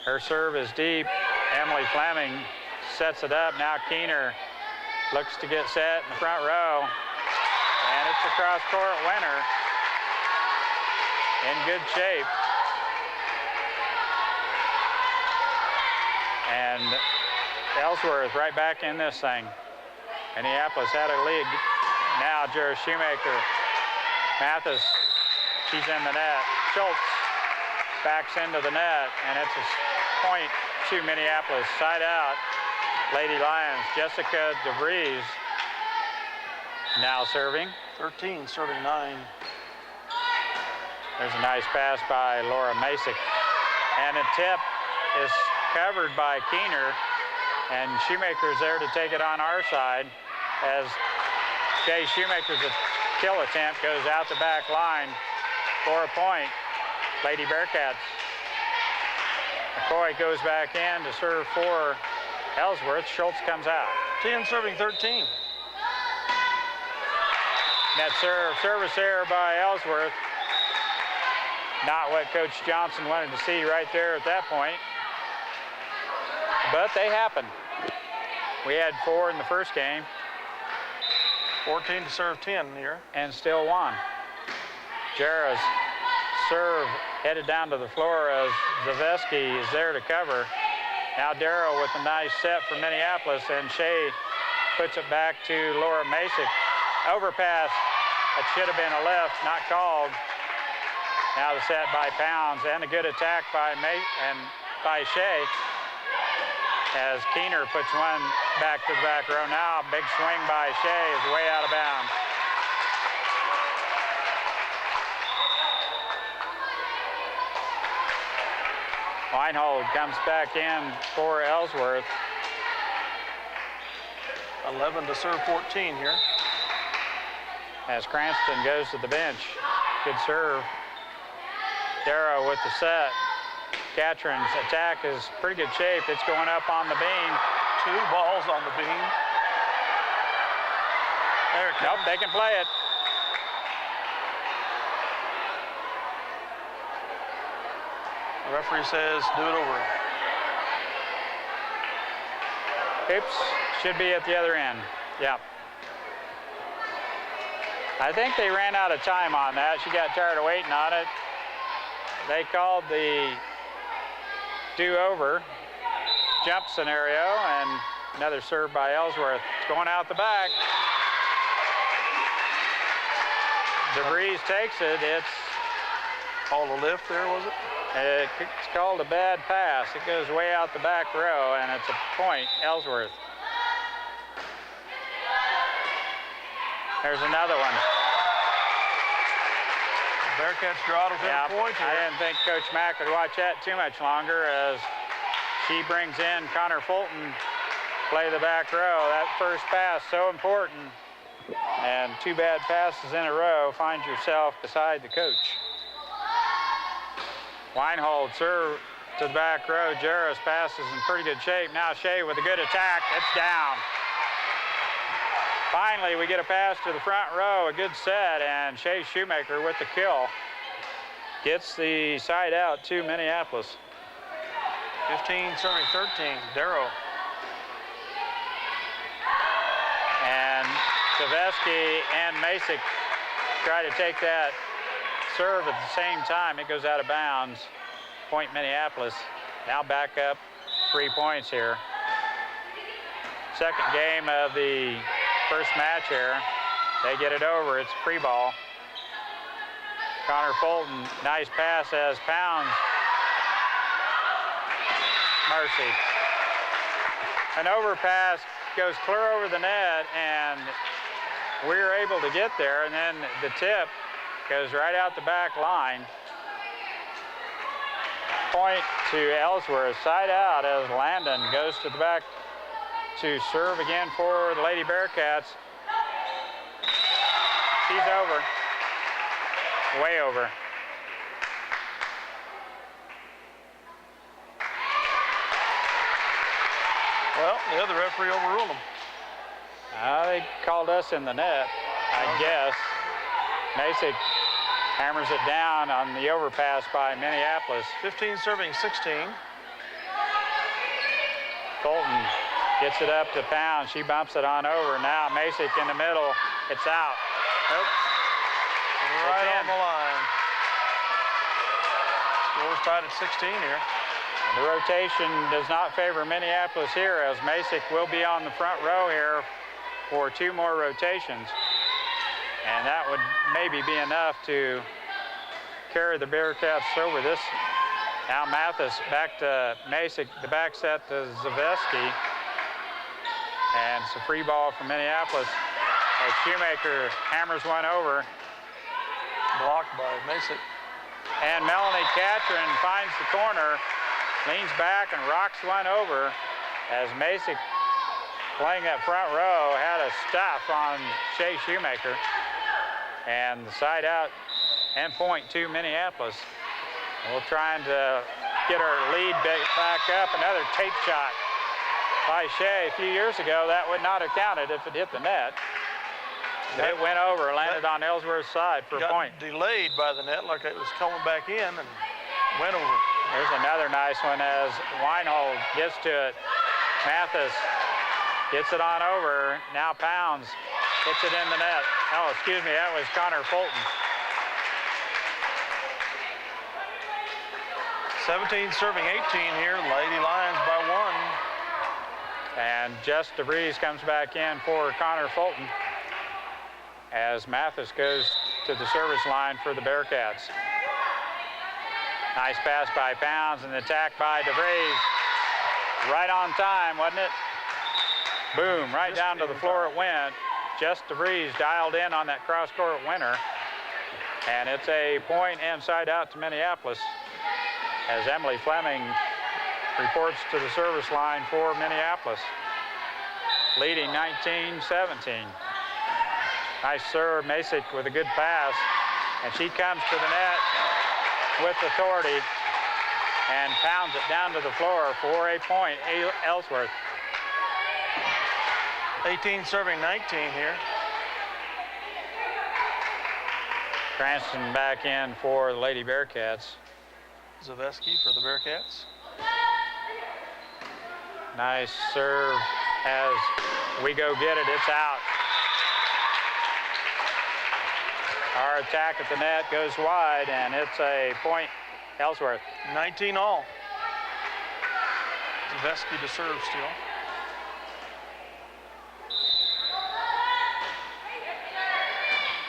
Her serve is deep. Emily Fleming sets it up. Now Keener looks to get set in the front row, and it's a cross-court winner. In good shape. And Ellsworth right back in this thing. Minneapolis had a lead. Now Jarrah Shoemaker. Mathis, she's in the net. Schultz backs into the net, and it's a point to Minneapolis. Side out, Lady Lions. Jessica DeVries now serving. 13 serving 9. There's a nice pass by Laura Masick. And a tip is covered by Keener, and Shoemaker's there to take it on our side as Jay Shoemaker's kill attempt goes out the back line for a point. Lady Bearcats. McCoy goes back in to serve for Ellsworth. Schultz comes out. 10 serving 13. Net service error by Ellsworth. Not what Coach Johnson wanted to see right there at that point. But they happen. We had 4 in the first game. 14 to serve 10 here. And still won. Jarrah's serve headed down to the floor as Zaveski is there to cover. Now Darrow with a nice set for Minneapolis, and Shea puts it back to Laura Masick. Overpass. That should have been a lift, not called. Now the set by Pounds, and a good attack by Shea. As Keener puts one back to the back row now. Big swing by Shea is way out of bounds. Weinhold comes back in for Ellsworth. 11 to serve 14 here. As Cranston goes to the bench. Good serve. Darrow with the set. Catherine's attack is pretty good shape. It's going up on the beam. 2 balls on the beam. There it comes. Nope, they can play it. The referee says do it over. Oops, should be at the other end. Yeah. I think they ran out of time on that. She got tired of waiting on it. They called the do-over. jump scenario, and another serve by Ellsworth. It's going out the back. DeVries takes it. It's called a lift there, was it? It's called a bad pass. It goes way out the back row, and it's a point, Ellsworth. There's another one. Bearcats draw to 10 points here. I didn't think Coach Mack would watch that too much longer as she brings in Connor Fulton, play the back row. That first pass, so important. And 2 bad passes in a row, find yourself beside the coach. Weinhold serve to the back row. Jarrus passes in pretty good shape. Now Shea with a good attack. It's down. Finally, we get a pass to the front row, a good set, and Shea Shoemaker with the kill. Gets the side out to Minneapolis. 15 serving 13, Darrow. And Zaveski and Masick try to take that serve at the same time. It goes out of bounds. Point Minneapolis. Now back up 3 points here. Second game of the first match here. They get it over. It's free ball. Connor Fulton, nice pass as Pounds. Mercy. An overpass goes clear over the net, and we're able to get there, and then the tip goes right out the back line. Point to Ellsworth, side out as Landon goes to the back to serve again for the Lady Bearcats. She's over, way over. Well, the other referee overruled them. They called us in the net, I guess. Masick hammers it down on the overpass by Minneapolis. 15 serving 16. Fulton gets it up to Pound. She bumps it on over. Now Masick in the middle. It's out. Nope. Right on the line. Score's tied at 16 here. The rotation does not favor Minneapolis here, as Masick will be on the front row here for 2 more rotations. And that would maybe be enough to carry the Bearcats over this. Now Mathis back to Masick, the back set to Zaveski. And it's a free ball from Minneapolis as Shoemaker hammers one over. Blocked by Masick. And Melanie Catron finds the corner, leans back and rocks one over as Masick, playing that front row, had a stuff on Shea Shoemaker. And the side out and point to Minneapolis. We're trying to get our lead back up. Another tape shot by Shea. A few years ago, that would not have counted if it hit the net. It went over, landed on Ellsworth's side for a point. Delayed by the net like it was coming back in and went over. There's another nice one as Weinhold gets to it. Mathis gets it on over. Now Pounds hits it in the net. Oh, excuse me, that was Connor Fulton. 17 serving 18 here. Lady Lions by 1. And Jess DeVries comes back in for Connor Fulton as Mathis goes to the service line for the Bearcats. Nice pass by Pounds and the attack by DeVries. Right on time, wasn't it? Boom, right down to the floor it went. Jess DeVries dialed in on that cross-court winner. And it's a point inside out to Minneapolis as Emily Fleming reports to the service line for Minneapolis, leading 19-17. Nice serve, Masick with a good pass, and she comes to the net with authority and pounds it down to the floor for a point, Ellsworth. 18 serving 19 here. Cranston back in for the Lady Bearcats. Zaveski for the Bearcats. Nice serve as we go get it. It's out. Our attack at the net goes wide, and it's a point, Ellsworth. 19 all. Zavesky to serve still.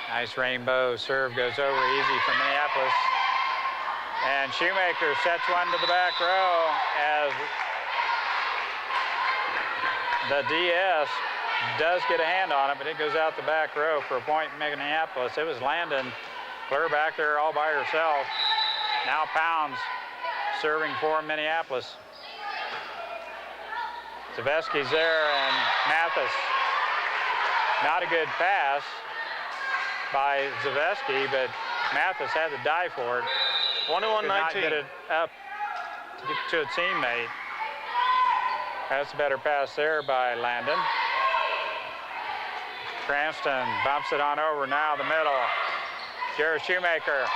Nice rainbow serve goes over easy for Minneapolis. And Shoemaker sets one to the back row as the DS does get a hand on it, but it goes out the back row for a point in Minneapolis. It was Landon clear back there all by herself. Now Pounds serving for Minneapolis. Zavesky's there and Mathis. Not a good pass by Zavesky, but Mathis had to die for it. 21-19. Could not get it up to get to a teammate. That's a better pass there by Landon. Cranston bumps it on over now the middle. Jared Shoemaker.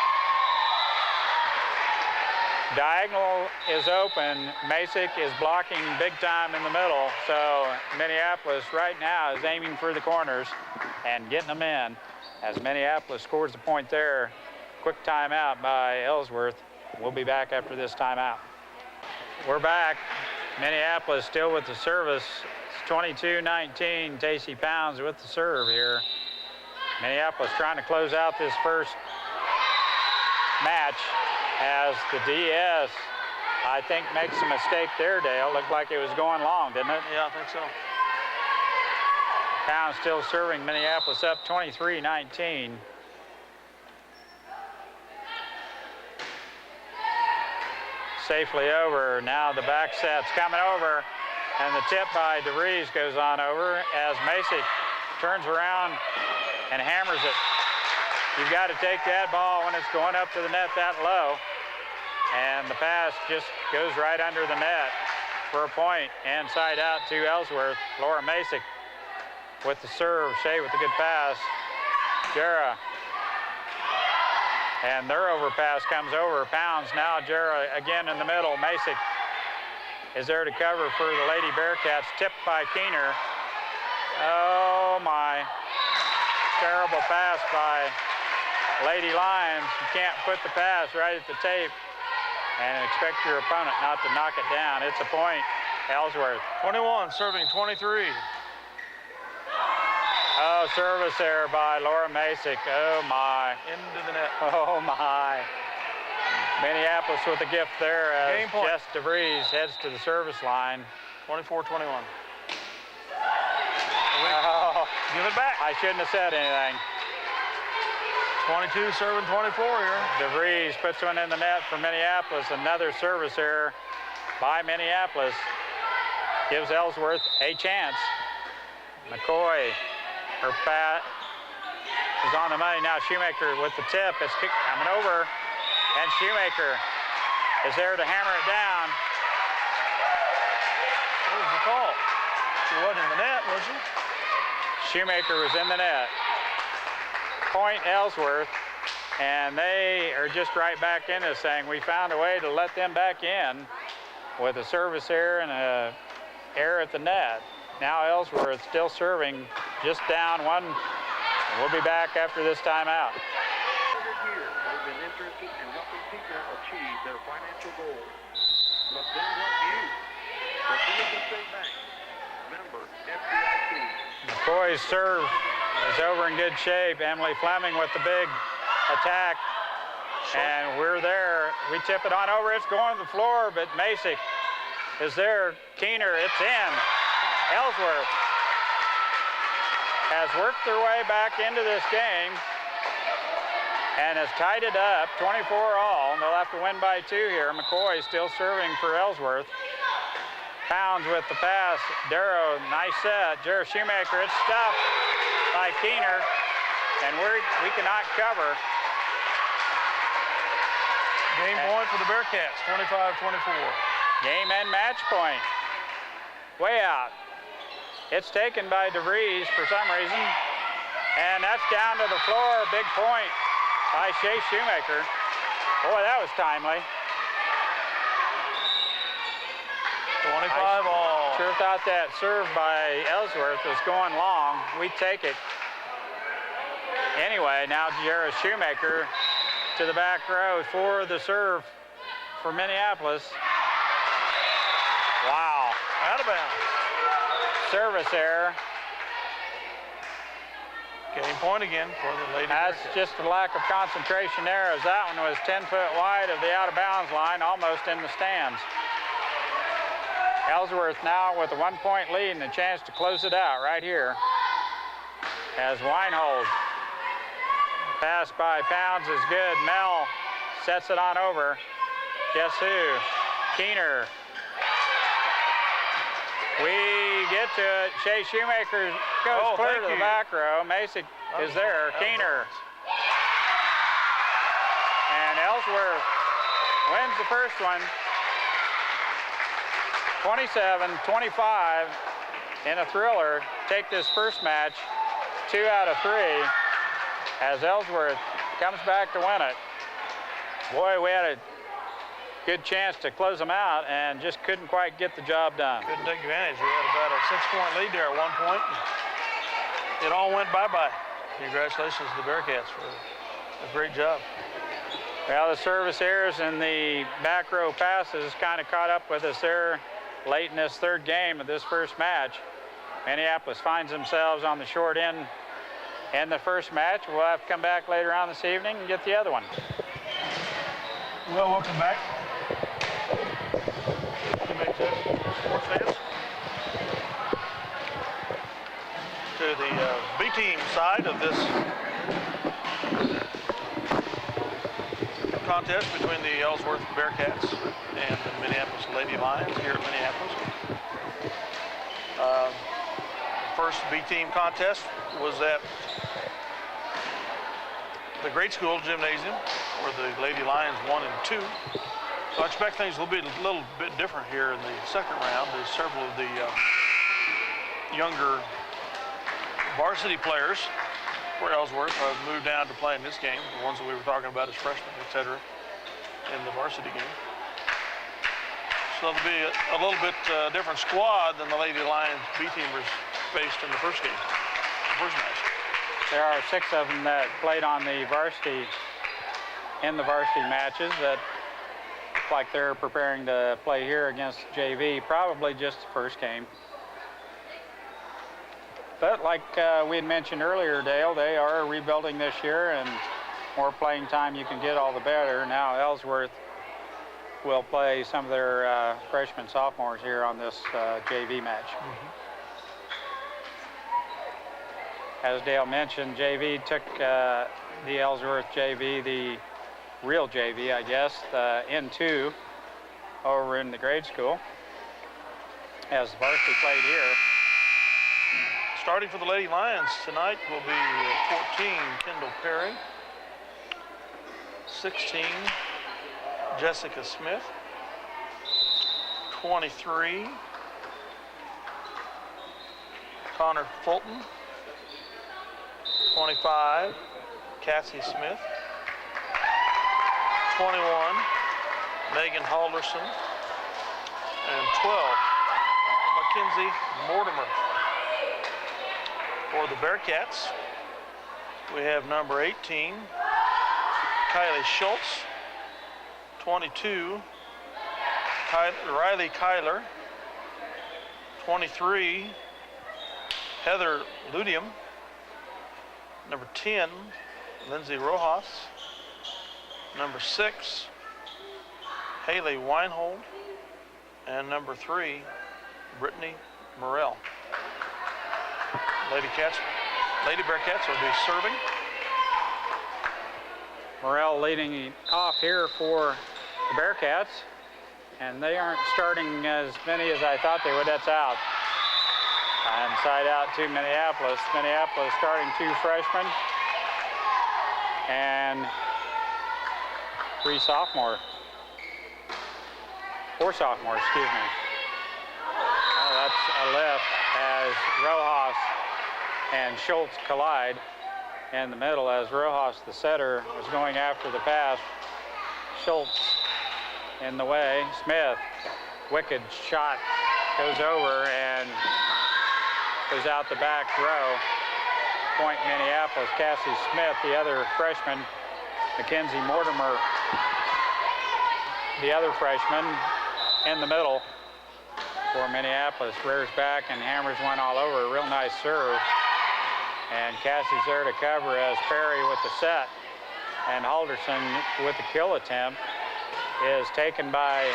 Diagonal is open. Masick is blocking big time in the middle. So Minneapolis right now is aiming for the corners and getting them in. As Minneapolis scores the point there. Quick timeout by Ellsworth. We'll be back after this timeout. We're back. Minneapolis still with the service. It's 22-19. Tacey Pounds with the serve here. Minneapolis trying to close out this first match as the DS, I think, makes a mistake there, Dale. Looked like it was going long, didn't it? Yeah, I think so. Pounds still serving. Minneapolis up 23-19. Safely over. Now the back set's coming over, and the tip by DeVries goes on over as Masick turns around and hammers it. You've got to take that ball when it's going up to the net that low, and the pass just goes right under the net for a point. Inside out to Ellsworth. Laura Masick with the serve. Shea with the good pass. Jera. And their overpass comes over. Pounds now. Jera again in the middle. Masick is there to cover for the Lady Bearcats. Tipped by Keener. Oh my. Terrible pass by Lady Lions. You can't put the pass right at the tape and expect your opponent not to knock it down. It's a point. Ellsworth. 21 serving 23. Oh, service error by Laura Masick. Oh, my. Into the net. Oh, my. Minneapolis with a gift there as Game point. Jess DeVries heads to the service line. 24-21. Oh, Give it back. I shouldn't have said anything. 22 serving 24 here. DeVries puts one in the net for Minneapolis. Another service error by Minneapolis. Gives Ellsworth a chance. McCoy. Her pat is on the money now. Shoemaker with the tip. It's coming over. And Shoemaker is there to hammer it down. What was the call? She wasn't in the net, was she? Shoemaker was in the net. Point Ellsworth. And they are just right back in this thing. We found a way to let them back in with a service error and a error at the net. Now Ellsworth still serving, just down one. We'll be back after this timeout. Years have been interested in helping people achieve their financial goals. Let them help you. The Citizens State Bank, member FDIC. McCoy's serve is over in good shape. Emily Fleming with the big attack. And we're there. We tip it on over. It's going to the floor, but Masick is there. Keener, it's in. Ellsworth has worked their way back into this game and has tied it up 24 all. And they'll have to win by 2 here. McCoy still serving for Ellsworth. Pounds with the pass. Darrow, nice set. Jared Shoemaker, it's stuffed by Keener, and we cannot cover. Game point for the Bearcats, 25-24. Game and match point. Way out. It's taken by DeVries for some reason. And that's down to the floor. Big point by Shea Shoemaker. Boy, that was timely. 25 all. Sure thought that serve by Ellsworth was going long. We take it. Anyway, now Jared Shoemaker to the back row for the serve for Minneapolis. Wow. Out of bounds. Service error. Game point again for the Lady That's Bearcats. just a lack of concentration there, as that one was 10 foot wide of the out of bounds line, almost in the stands. Ellsworth now with a 1-point lead and a chance to close it out right here. As Weinhold. Pass by Pounds is good. Mel sets it on over. Guess who? Keener. We get to it. Shea Shoemaker goes clear to the back row. Masick is there. Keener. And Ellsworth wins the first one. 27-25 in a thriller. Take this first match 2 out of 3 as Ellsworth comes back to win it. Boy, we had a good chance to close them out and just couldn't quite get the job done. Couldn't take advantage. We had about a 6-point lead there at one point. It all went bye-bye. Congratulations to the Bearcats for a great job. Well, the service errors and the back row passes kind of caught up with us there late in this third game of this first match. Minneapolis finds themselves on the short end in the first match. We'll have to come back later on this evening and get the other one. Well, welcome back. Sports fans. To the B team side of this contest between the Ellsworth Bearcats and the Minneapolis Lady Lions here at Minneapolis. First B team contest was at the grade school gymnasium where the Lady Lions 1 and 2. So I expect things will be a little bit different here in the second round as several of the younger varsity players for Ellsworth have moved down to play in this game, the ones that we were talking about as freshmen, etc., in the varsity game. So it'll be a little bit different squad than the Lady Lions B teamers faced in the first game, the first match. There are 6 of them that played on the varsity, in the varsity matches that look like they're preparing to play here against JV, probably just the first game. But like we had mentioned earlier, Dale, they are rebuilding this year, and more playing time you can get, all the better. Now Ellsworth will play some of their freshmen, sophomores here on this JV match. As Dale mentioned, JV took the Ellsworth JV, the real JV, I guess, the N2 over in the grade school, as the varsity played here. Starting for the Lady Lions tonight will be 14, Kendall Perry, 16, Jessica Smith, 23, Connor Fulton, 25, Cassie Smith, 21, Megan Halderson, and 12, Mackenzie Mortimer. For the Bearcats, we have number 18, Kylie Schultz, 22, Riley Kyler, 23, Heather Ludium, number 10, Lindsay Rojas, number 6, Haley Weinhold, and number 3, Brittany Morell. Lady Bearcats will be serving. Morell leading off here for the Bearcats, and they aren't starting as many as I thought they would. That's out. And side out to Minneapolis. Minneapolis starting 2 freshmen and 4 sophomores, excuse me. Oh, that's a lift as Rojas and Schultz collide in the middle as Rojas, the setter, was going after the pass. Schultz in the way. Smith, wicked shot, goes over and goes out the back row. Point Minneapolis. Cassie Smith, the other freshman. Mackenzie Mortimer, the other freshman, in the middle. for Minneapolis. Rears back and hammers one all over. A real nice serve. And Cassie's there to cover as Perry with the set. And Halderson with the kill attempt is taken by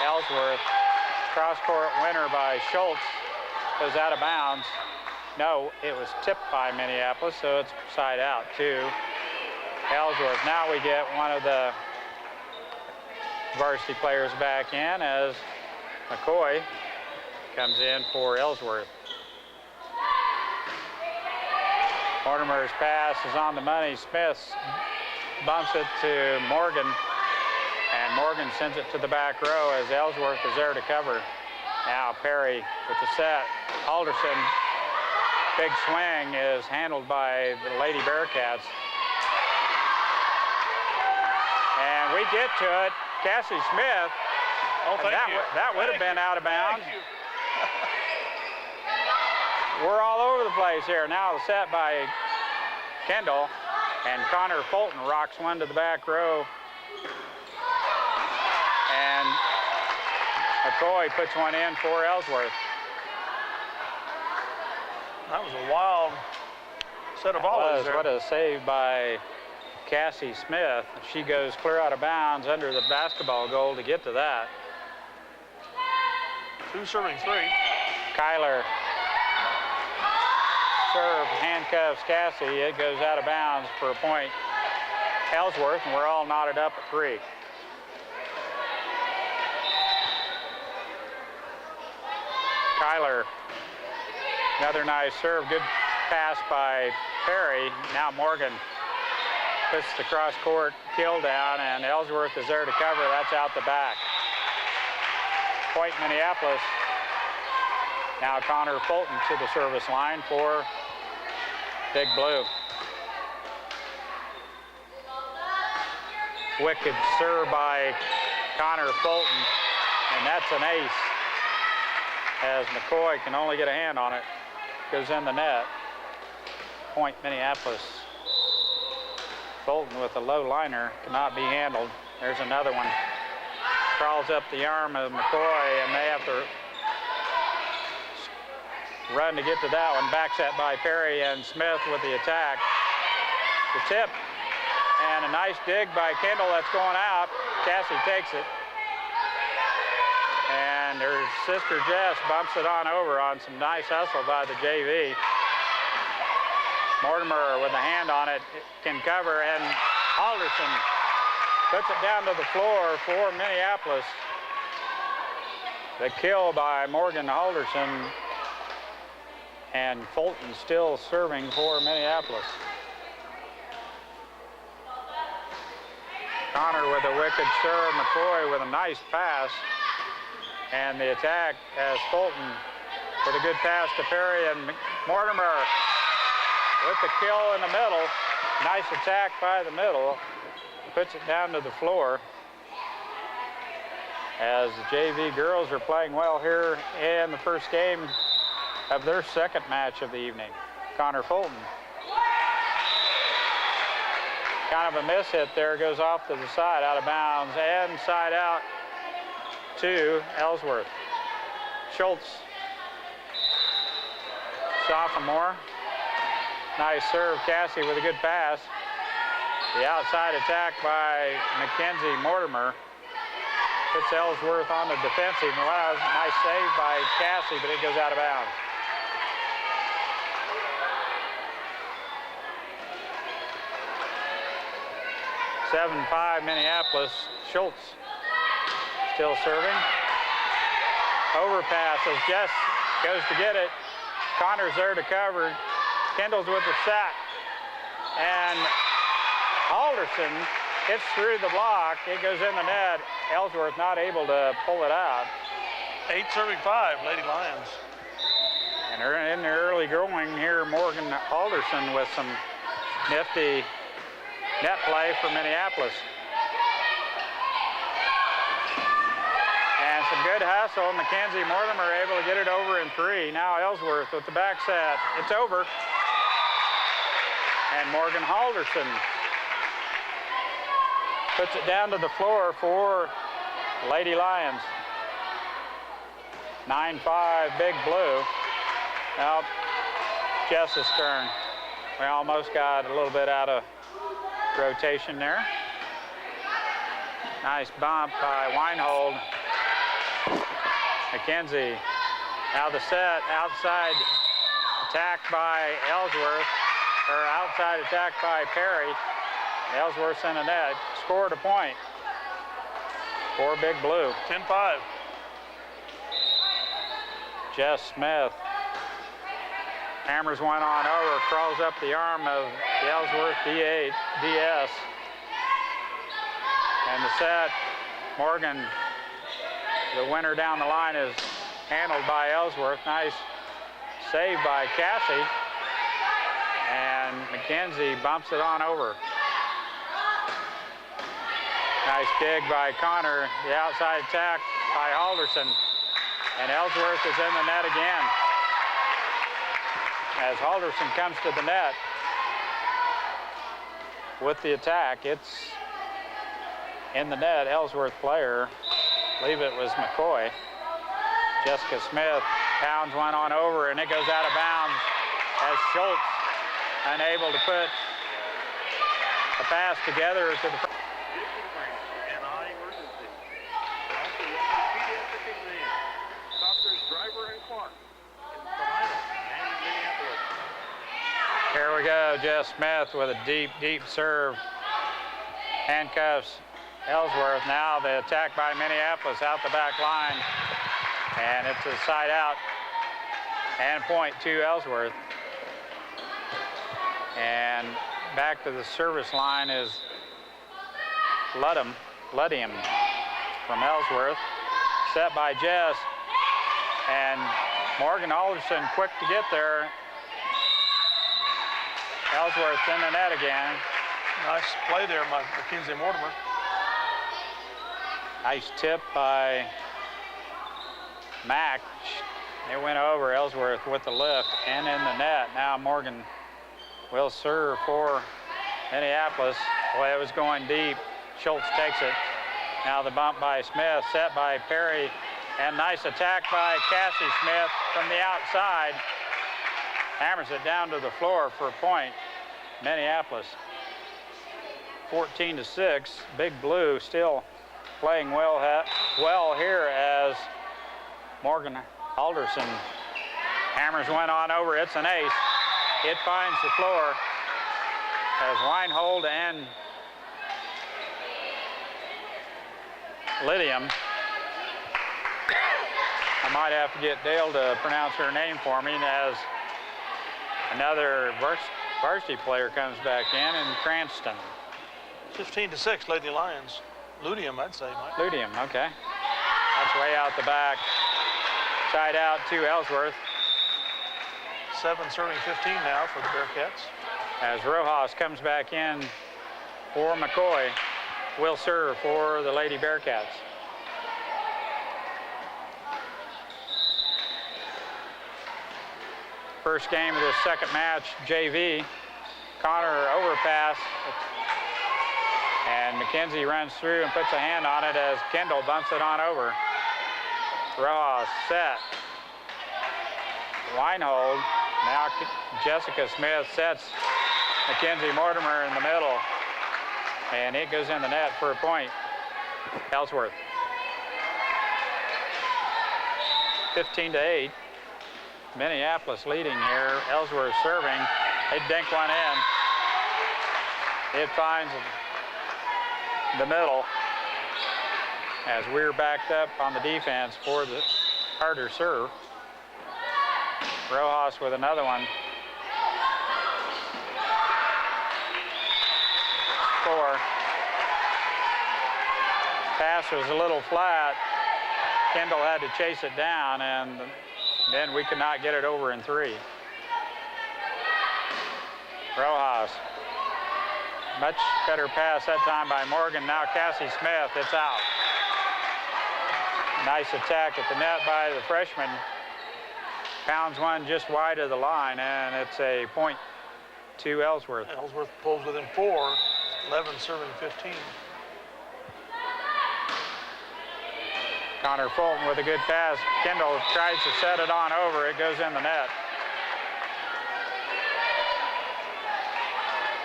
Ellsworth. Cross-court winner by Schultz. Goes out of bounds. No, it was tipped by Minneapolis, so it's side out to Ellsworth. Now we get one of the varsity players back in as McCoy comes in for Ellsworth. Mortimer's pass is on the money. Smith bumps it to Morgan, and Morgan sends it to the back row as Ellsworth is there to cover. Now Perry with the set. Alderson, big swing is handled by the Lady Bearcats. And we get to it. Cassie Smith. Oh, thank you. That would have been out of bounds. Thank you. We're all over the place here. Now the set by Kendall, and Connor Fulton rocks one to the back row. And McCoy puts one in for Ellsworth. That was a wild set of volleys there. What a save by Cassie Smith. She goes clear out of bounds under the basketball goal to get to that. 2 serving 3. Kyler serve handcuffs Cassie. It goes out of bounds for a point. Ellsworth, and we're all knotted up at 3. Kyler, another nice serve. Good pass by Perry. Now Morgan puts the cross-court kill down, and Ellsworth is there to cover. That's out the back. Point Minneapolis. Now Connor Fulton to the service line for Big Blue. Wicked serve by Connor Fulton, and that's an ace as McCoy can only get a hand on it. Goes in the net. Point Minneapolis. Fulton with a low liner cannot be handled. There's another one. Crawls up the arm of McCoy, and they have to run to get to that one. Back set by Perry, and Smith with the attack. The tip, and a nice dig by Kendall. That's going out. Cassie takes it. And her sister Jess bumps it on over on some nice hustle by the JV. Mortimer with a hand on it can cover, and Alderson puts it down to the floor for Minneapolis. The kill by Morgan Alderson, and Fulton still serving for Minneapolis. Connor with a wicked serve, McCoy with a nice pass, and the attack as Fulton with a good pass to Perry, and Mortimer with the kill in the middle. Nice attack by the middle. Puts it down to the floor as the JV girls are playing well here in the first game of their second match of the evening. Connor Fulton. Kind of a miss hit there, goes off to the side, out of bounds, and side out to Ellsworth. Schultz, sophomore. Nice serve, Cassie with a good pass. The outside attack by Mackenzie Mortimer. Puts Ellsworth on the defensive. And that was a nice save by Cassie, but it goes out of bounds. (7-5) Minneapolis. Schultz still serving. Overpass as Jess goes to get it. Connor's there to cover. Kendall's with the set. And Alderson hits through the block. It goes in the net. Ellsworth not able to pull it out. 8 serving 5, Lady Lions. And in the early going here, Morgan Alderson with some nifty net play for Minneapolis. And some good hustle. Mackenzie Mortimer able to get it over in 3. Now Ellsworth with the back set. It's over. And Morgan Alderson puts it down to the floor for Lady Lions. 9-5, Big Blue. Now, Jess's turn. We almost got a little bit out of rotation there. Nice bump by Weinhold. McKenzie. Now the set, outside attack by Ellsworth, or outside attack by Perry. Ellsworth's in the net, scored a point for Big Blue. 10-5. Jess Smith hammers one on over, crawls up the arm of the Ellsworth DS. And the set, Morgan, the winner down the line, is handled by Ellsworth. Nice save by Cassie. And McKenzie bumps it on over. Nice dig by Connor. The outside attack by Alderson. And Ellsworth is in the net again. As Alderson comes to the net with the attack, it's in the net. Ellsworth player, I believe it was McCoy. Jessica Smith pounds one on over, and it goes out of bounds as Schultz unable to put a pass together to the. An eye emergency. Also, pediatric exam. Doctors Driver and Clark in Salina and Minneapolis. Here we go, Jess Smith with a deep serve. Handcuffs Ellsworth. Now the attack by Minneapolis out the back line. And it's a side out and point to Ellsworth. And back to the service line is Ludham from Ellsworth. Set by Jess. And Morgan Alderson quick to get there. Ellsworth in the net again. Nice play there by Mackenzie Mortimer. Nice tip by Mack. It went over Ellsworth with the lift and in the net. Now Morgan will serve for Minneapolis. Boy, it was going deep. Schultz takes it. Now the bump by Smith, set by Perry, and nice attack by Cassie Smith from the outside. Hammers it down to the floor for a point. Minneapolis 14-6. Big Blue still playing well here as Morgan Alderson hammers one on over. It's an ace. It finds the floor as Weinhold and Lydium. I might have to get Dale to pronounce her name for me as another varsity player comes back in Cranston. 15-6, Lady Lions. Ludium, I'd say, Mike. Ludium, okay. That's way out the back. Side out to Ellsworth. 7 serving 15 now for the Bearcats. As Rojas comes back in for McCoy, will serve for the Lady Bearcats. First game of this second match, JV. Connor overpass. And McKenzie runs through and puts a hand on it as Kendall bumps it on over. Rojas set. Weinhold. Now Jessica Smith sets Mackenzie Mortimer in the middle. And it goes in the net for a point. Ellsworth. 15-8. Minneapolis leading here. Ellsworth serving. They dink one in. It finds the middle as we're backed up on the defense for the harder serve. Rojas with another one. 4. Pass was a little flat. Kendall had to chase it down, and then we could not get it over in 3. Rojas. Much better pass that time by Morgan. Now Cassie Smith, it's out. Nice attack at the net by the freshman. Pounds one just wide of the line, and it's a point to Ellsworth. Ellsworth pulls within 4, 11 serving 15. Connor Fulton with a good pass. Kendall tries to set it on over. It goes in the net.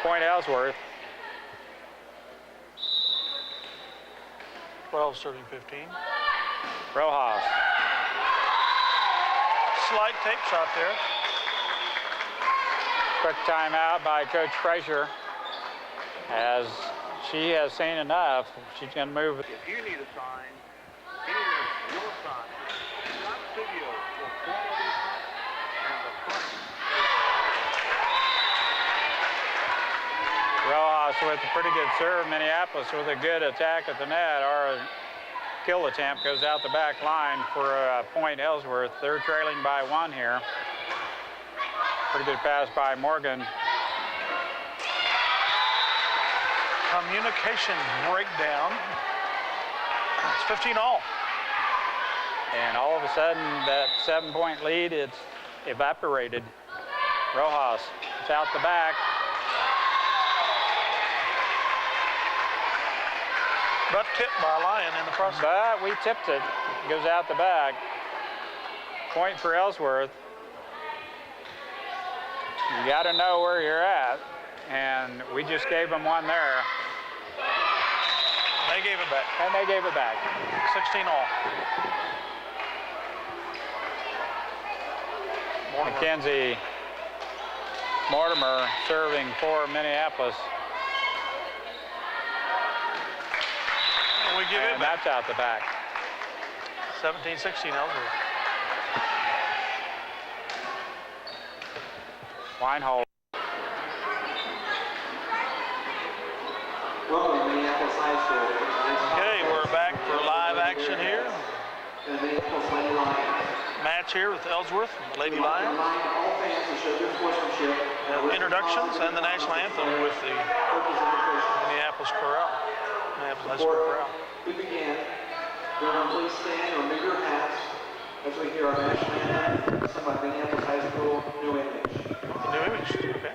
Point Ellsworth. 12 serving 15. Rojas. Slight tape shot there. Quick timeout by Coach Frazier. As she has seen enough, she's going to move. If you need a sign, here's your sign. Scott Studio for quality signs and the price. Rojas with a pretty good serve. Minneapolis with a good attack at the net. Our kill attempt goes out the back line for Point Ellsworth. They're trailing by 1 here. Pretty good pass by Morgan. Communication breakdown. It's 15 all. And all of a sudden, that 7-point lead, it's evaporated. Rojas, it's out the back. But tipped by Lyon in the process. But we tipped it. It goes out the back. Point for Ellsworth. You got to know where you're at. And we just gave them one there. They gave it back. And they gave it back. 16 all. Mackenzie Mortimer serving for Minneapolis. We give it And back. that's out the back. 17-16 Ellsworth. Weinhold. Welcome to Minneapolis High School. Okay, we're back for live action here. The Minneapolis Lady Lions. Match here with Ellsworth and the Lady Lions. Remind all fans to show their sportsmanship. Introductions and the national anthem with the Minneapolis Chorale. Minneapolis High School Before Chorale. we begin, everyone please stand or move your hats as we hear our national anthem sung by Minneapolis High School New Image. The new image. Okay.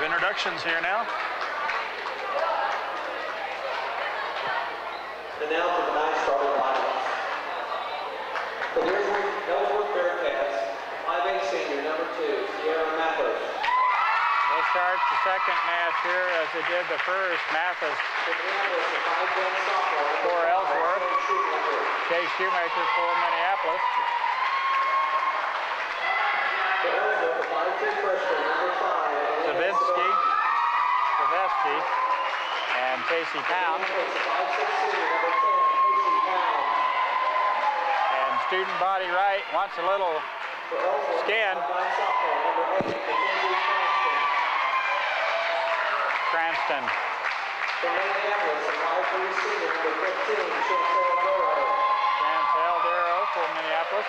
Introductions here now. And now for tonight's starting lineups. For the Ellsworth Bearcats, 5A senior number 2, Sierra Mathis. They'll start the second match here as they did the first. Mathis for Ellsworth. Chase Shoemaker for Minneapolis. For Ellsworth, the 5'2" freshman number 5. Savetsky and Casey Pound. And student body right wants a little skin. Cranston. Chantel Darrow for Minneapolis.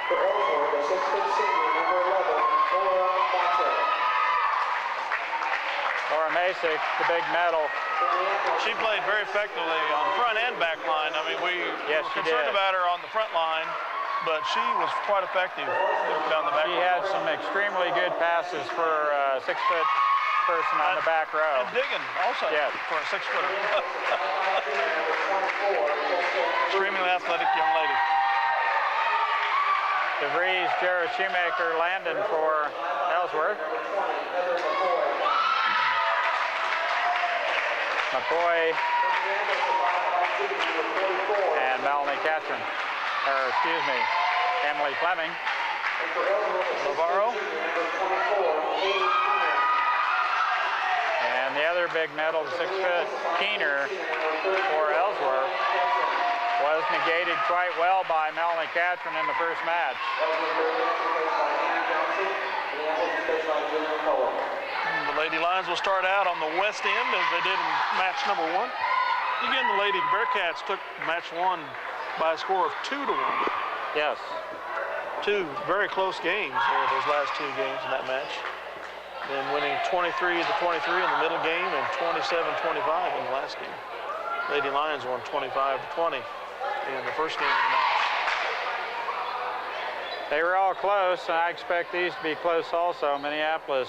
For Ellsworth, the 6'6" senior number 11, Laura Fonte. Laura Sarah Masick, the big medal. She played very effectively on front and back line. I mean, we Yes, were she concerned did. about her on the front line, but she was quite effective down the back She line. had some extremely good passes for a 6-foot person on the back row. And digging also Yes. for a 6-footer. Extremely athletic young lady. DeVries, Jared Shoemaker, Landon for Ellsworth. McCoy and Melanie Catron, or excuse me, Emily Fleming. Navarro. And the other big medal, the 6-foot Keener for Ellsworth, was negated quite well by Melanie Catron in the first match. The Lady Lions will start out on the west end as they did in match number 1. Again, the Lady Bearcats took match 1 by a score of 2-1. Yes. 2 very close games there, those last 2 games in that match. Then winning 23-23 in the middle game and 27-25 in the last game. Lady Lions won 25-20 in the first game of the match. They were all close, and I expect these to be close also. Minneapolis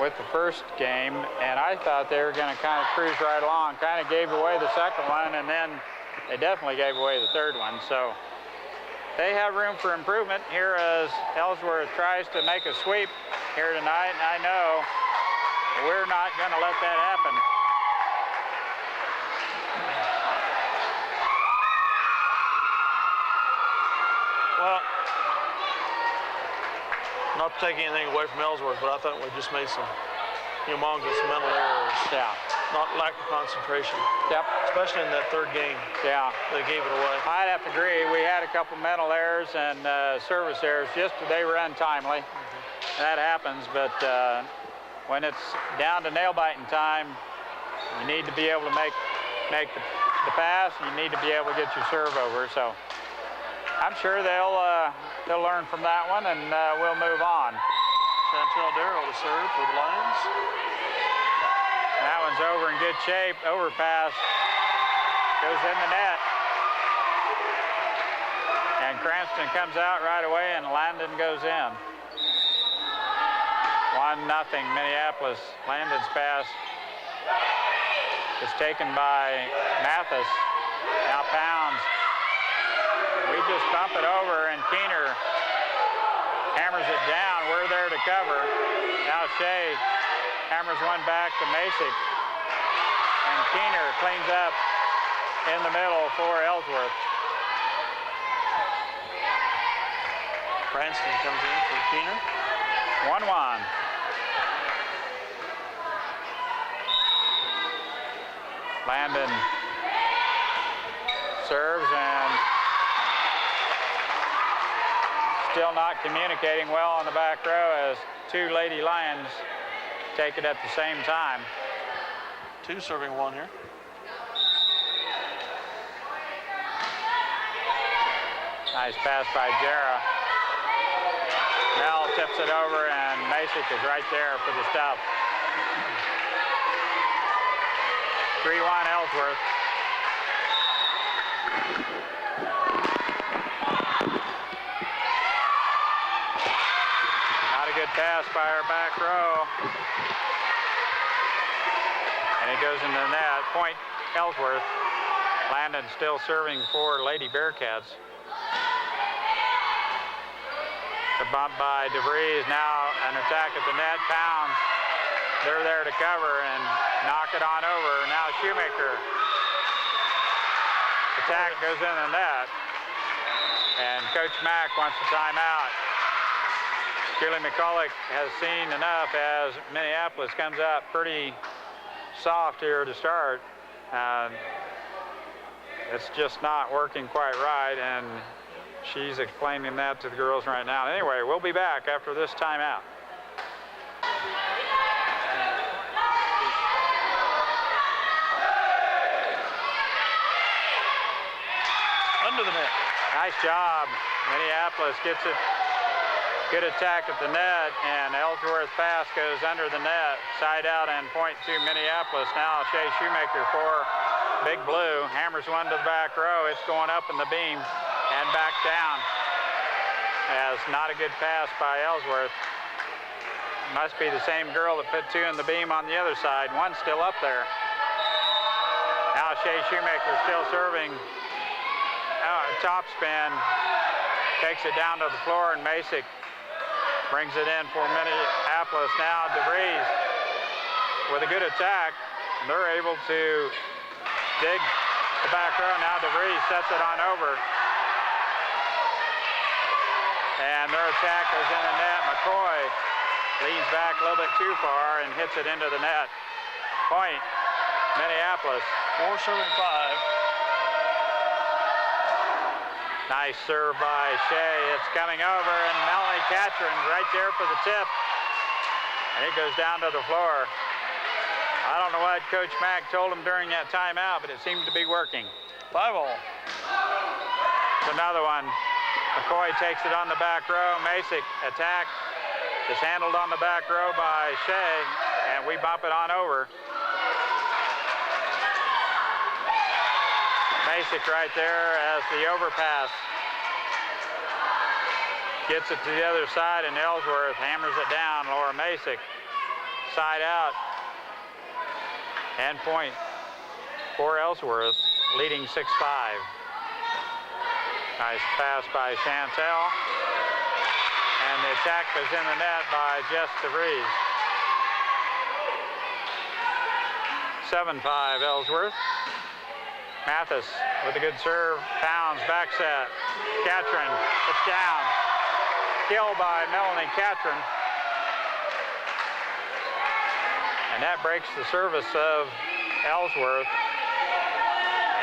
with the first game, and I thought they were going to kind of cruise right along. Kind of gave away the second one, and then they definitely gave away the third one. So they have room for improvement here as Ellsworth tries to make a sweep here tonight, and I know we're not going to let that happen. Well, not to take anything away from Ellsworth, but I thought we just made some humongous mental errors. Yeah. Not lack of concentration, Yep. especially in that third game. Yeah. They gave it away. I'd have to agree. We had a couple mental errors and service errors. Just they were untimely. That happens, but when it's down to nail-biting time, you need to be able to make the pass, and you need to be able to get your serve over. So I'm sure they'll learn from that one, and we'll move on. Chantel Darrow to serve for the Lions. That one's over in good shape. Overpass goes in the net. And Cranston comes out right away, and Landon goes in. 1-0 Minneapolis. Landon's pass is taken by Mathis. Now Pounds. We just bump it over, and Keener hammers it down. We're there to cover. Now Shea hammers one back to Masick. And Keener cleans up in the middle for Ellsworth. Cranston comes in for Keener. 1-1. Landon serves and still not communicating well on the back row as 2 Lady Lions take it at the same time. 2 serving 1 here. Nice pass by Jara. Mel tips it over, and Masick is right there for the stop. 3-1 Ellsworth. Not a good pass by our back row. And it goes into the net. Point Ellsworth. Landon still serving for Lady Bearcats. The bump by DeVries. Now an attack at the net. Pounds. They're there to cover and knock it on over. Now Shoemaker. Attack goes in the net. And Coach Mack wants a timeout. Julie McCulloch has seen enough as Minneapolis comes out pretty soft here to start. It's just not working quite right, and she's explaining that to the girls right now. Anyway, we'll be back after this timeout. Under the net. Nice job. Minneapolis gets it Good attack at the net, and Ellsworth pass goes under the net. Side out and point to Minneapolis. Now Shea Shoemaker for Big Blue. Hammers one to the back row. It's going up in the beam and back down. As not a good pass by Ellsworth. Must be the same girl that put two in the beam on the other side. One's still up there. Now Shea Shoemaker still serving. Top spin. Takes it down to the floor, and Masick brings it in for Minneapolis. Now DeVries with a good attack. They're able to dig the back row. Now DeVries sets it on over. And their attack goes in the net. McCoy leans back a little bit too far and hits it into the net. Point, Minneapolis. 4-7-5. Nice serve by Shea. It's coming over, and Melanie Catron right there for the tip. And it goes down to the floor. I don't know what Coach Mack told him during that timeout, but it seemed to be working. 5-all. Another one. McCoy takes it on the back row. Masick attack is handled on the back row by Shea, and we bump it on over. Masick right there as the overpass. Gets it to the other side, and Ellsworth hammers it down. Laura Masick, side out. And point for Ellsworth, leading 6-5. Nice pass by Chantel. And the attack goes in the net by Jess DeVries. 7-5 Ellsworth. Mathis with a good serve. Pounds, back set. Catron, it's down. Kill by Melanie Catron. And that breaks the service of Ellsworth.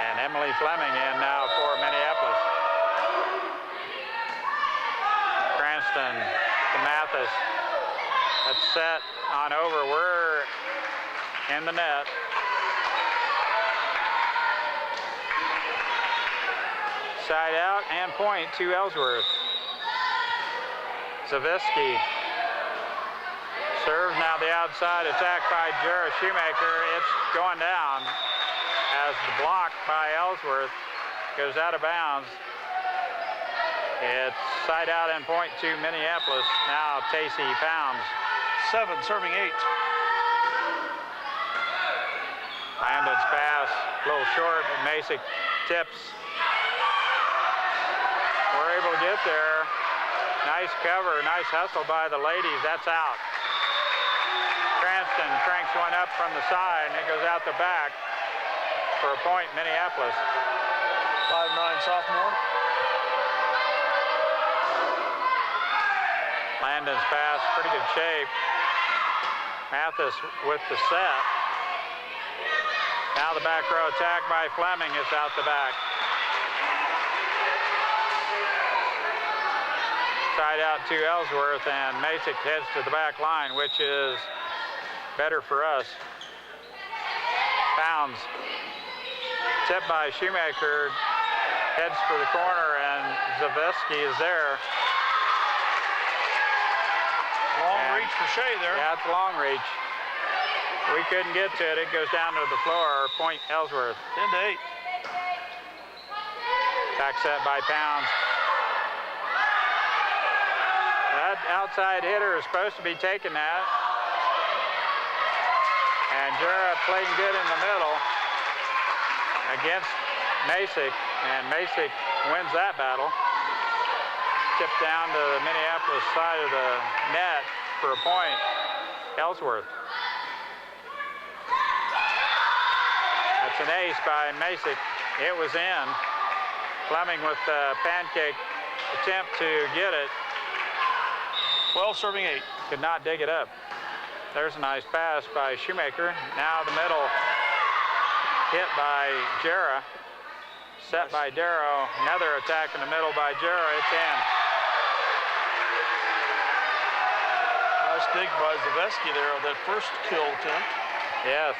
And Emily Fleming in now for Minneapolis. Cranston to Mathis. That's set on over. We're in the net. Side out and point to Ellsworth. Zavisky. Serve now the outside attack by Jera Shoemaker. It's going down as the block by Ellsworth goes out of bounds. It's side out and point to Minneapolis. Now Tacey Pounds. 7, serving 8. Landon's pass, a little short, but Masick tips. We're able to get there. Nice cover, nice hustle by the ladies. That's out. Cranston cranks one up from the side, and it goes out the back for a point, Minneapolis. 5'9" sophomore. Landon's pass, pretty good shape. Mathis with the set. Now the back row attack by Fleming is out the back. Side out to Ellsworth, and Masick heads to the back line, which is better for us. Pounds. Tip by Shoemaker. Heads for the corner, and Zavisky is there. Long reach for Shea there. Yeah, it's a long reach. We couldn't get to it. It goes down to the floor. Point Ellsworth. 10-8. Back set by Pounds. That outside hitter is supposed to be taking that. And Jura playing good in the middle against Masick. And Masick wins that battle. Tipped down to the Minneapolis side of the net for a point. Ellsworth. That's an ace by Masick. It was in. Fleming with the pancake attempt to get it. 12 serving 8. Could not dig it up. There's a nice pass by Shoemaker. Now the middle hit by Jera. Set by Darrow. Another attack in the middle by Jera. It's in. Nice dig by Zavisky there on that first kill attempt. Yes.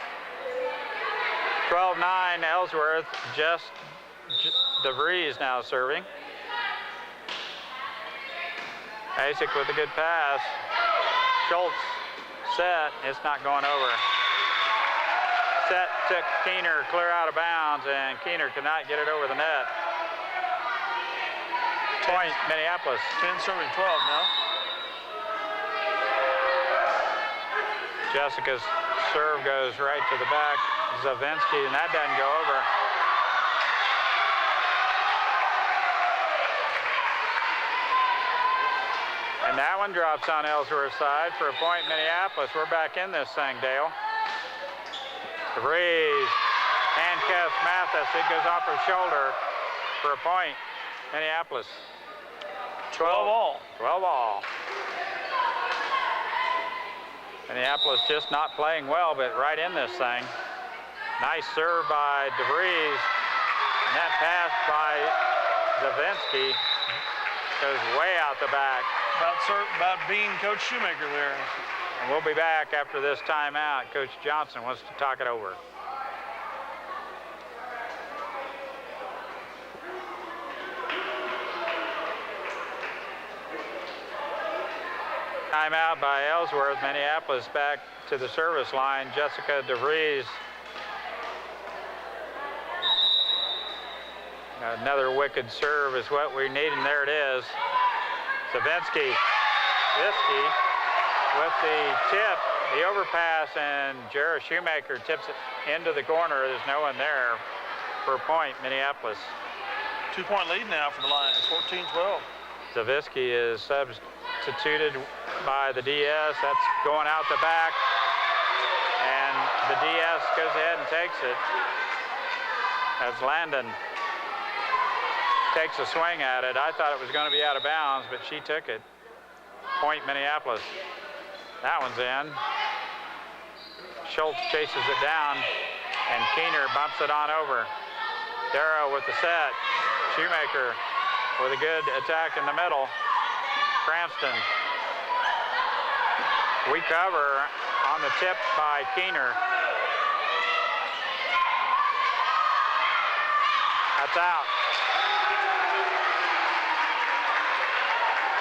12-9 Ellsworth. Just DeVries now serving. Basic with a good pass. Schultz set. It's not going over. Set took Keener clear out of bounds, and Keener could not get it over the net. Point, Minneapolis. 10 serving 12 now. Jessica's serve goes right to the back. Zavinsky, and that doesn't go over. And that one drops on Ellsworth's side for a point, Minneapolis. We're back in this thing, Dale. DeVries handcuffs Mathis. It goes off her shoulder for a point, Minneapolis. 12 all. 12 all. Minneapolis just not playing well, but right in this thing. Nice serve by DeVries. And that pass by Zavinsky goes way out the back. About being Coach Shoemaker there. And we'll be back after this timeout. Coach Johnson wants to talk it over. Timeout by Ellsworth. Minneapolis back to the service line. Jessica DeVries. Another wicked serve is what we need, and there it is. Zavinsky with the tip, the overpass, and Jarrah Shoemaker tips it into the corner. There's no one there for a point, Minneapolis. 2-point lead now for the Lions, 14-12. Zavinsky is substituted by the DS. That's going out the back, and the DS goes ahead and takes it as Landon takes a swing at it. I thought it was going to be out of bounds, but she took it. Point, Minneapolis. That one's in. Schultz chases it down, and Keener bumps it on over. Darrow with the set. Shoemaker with a good attack in the middle. Cranston. We cover on the tip by Keener. That's out.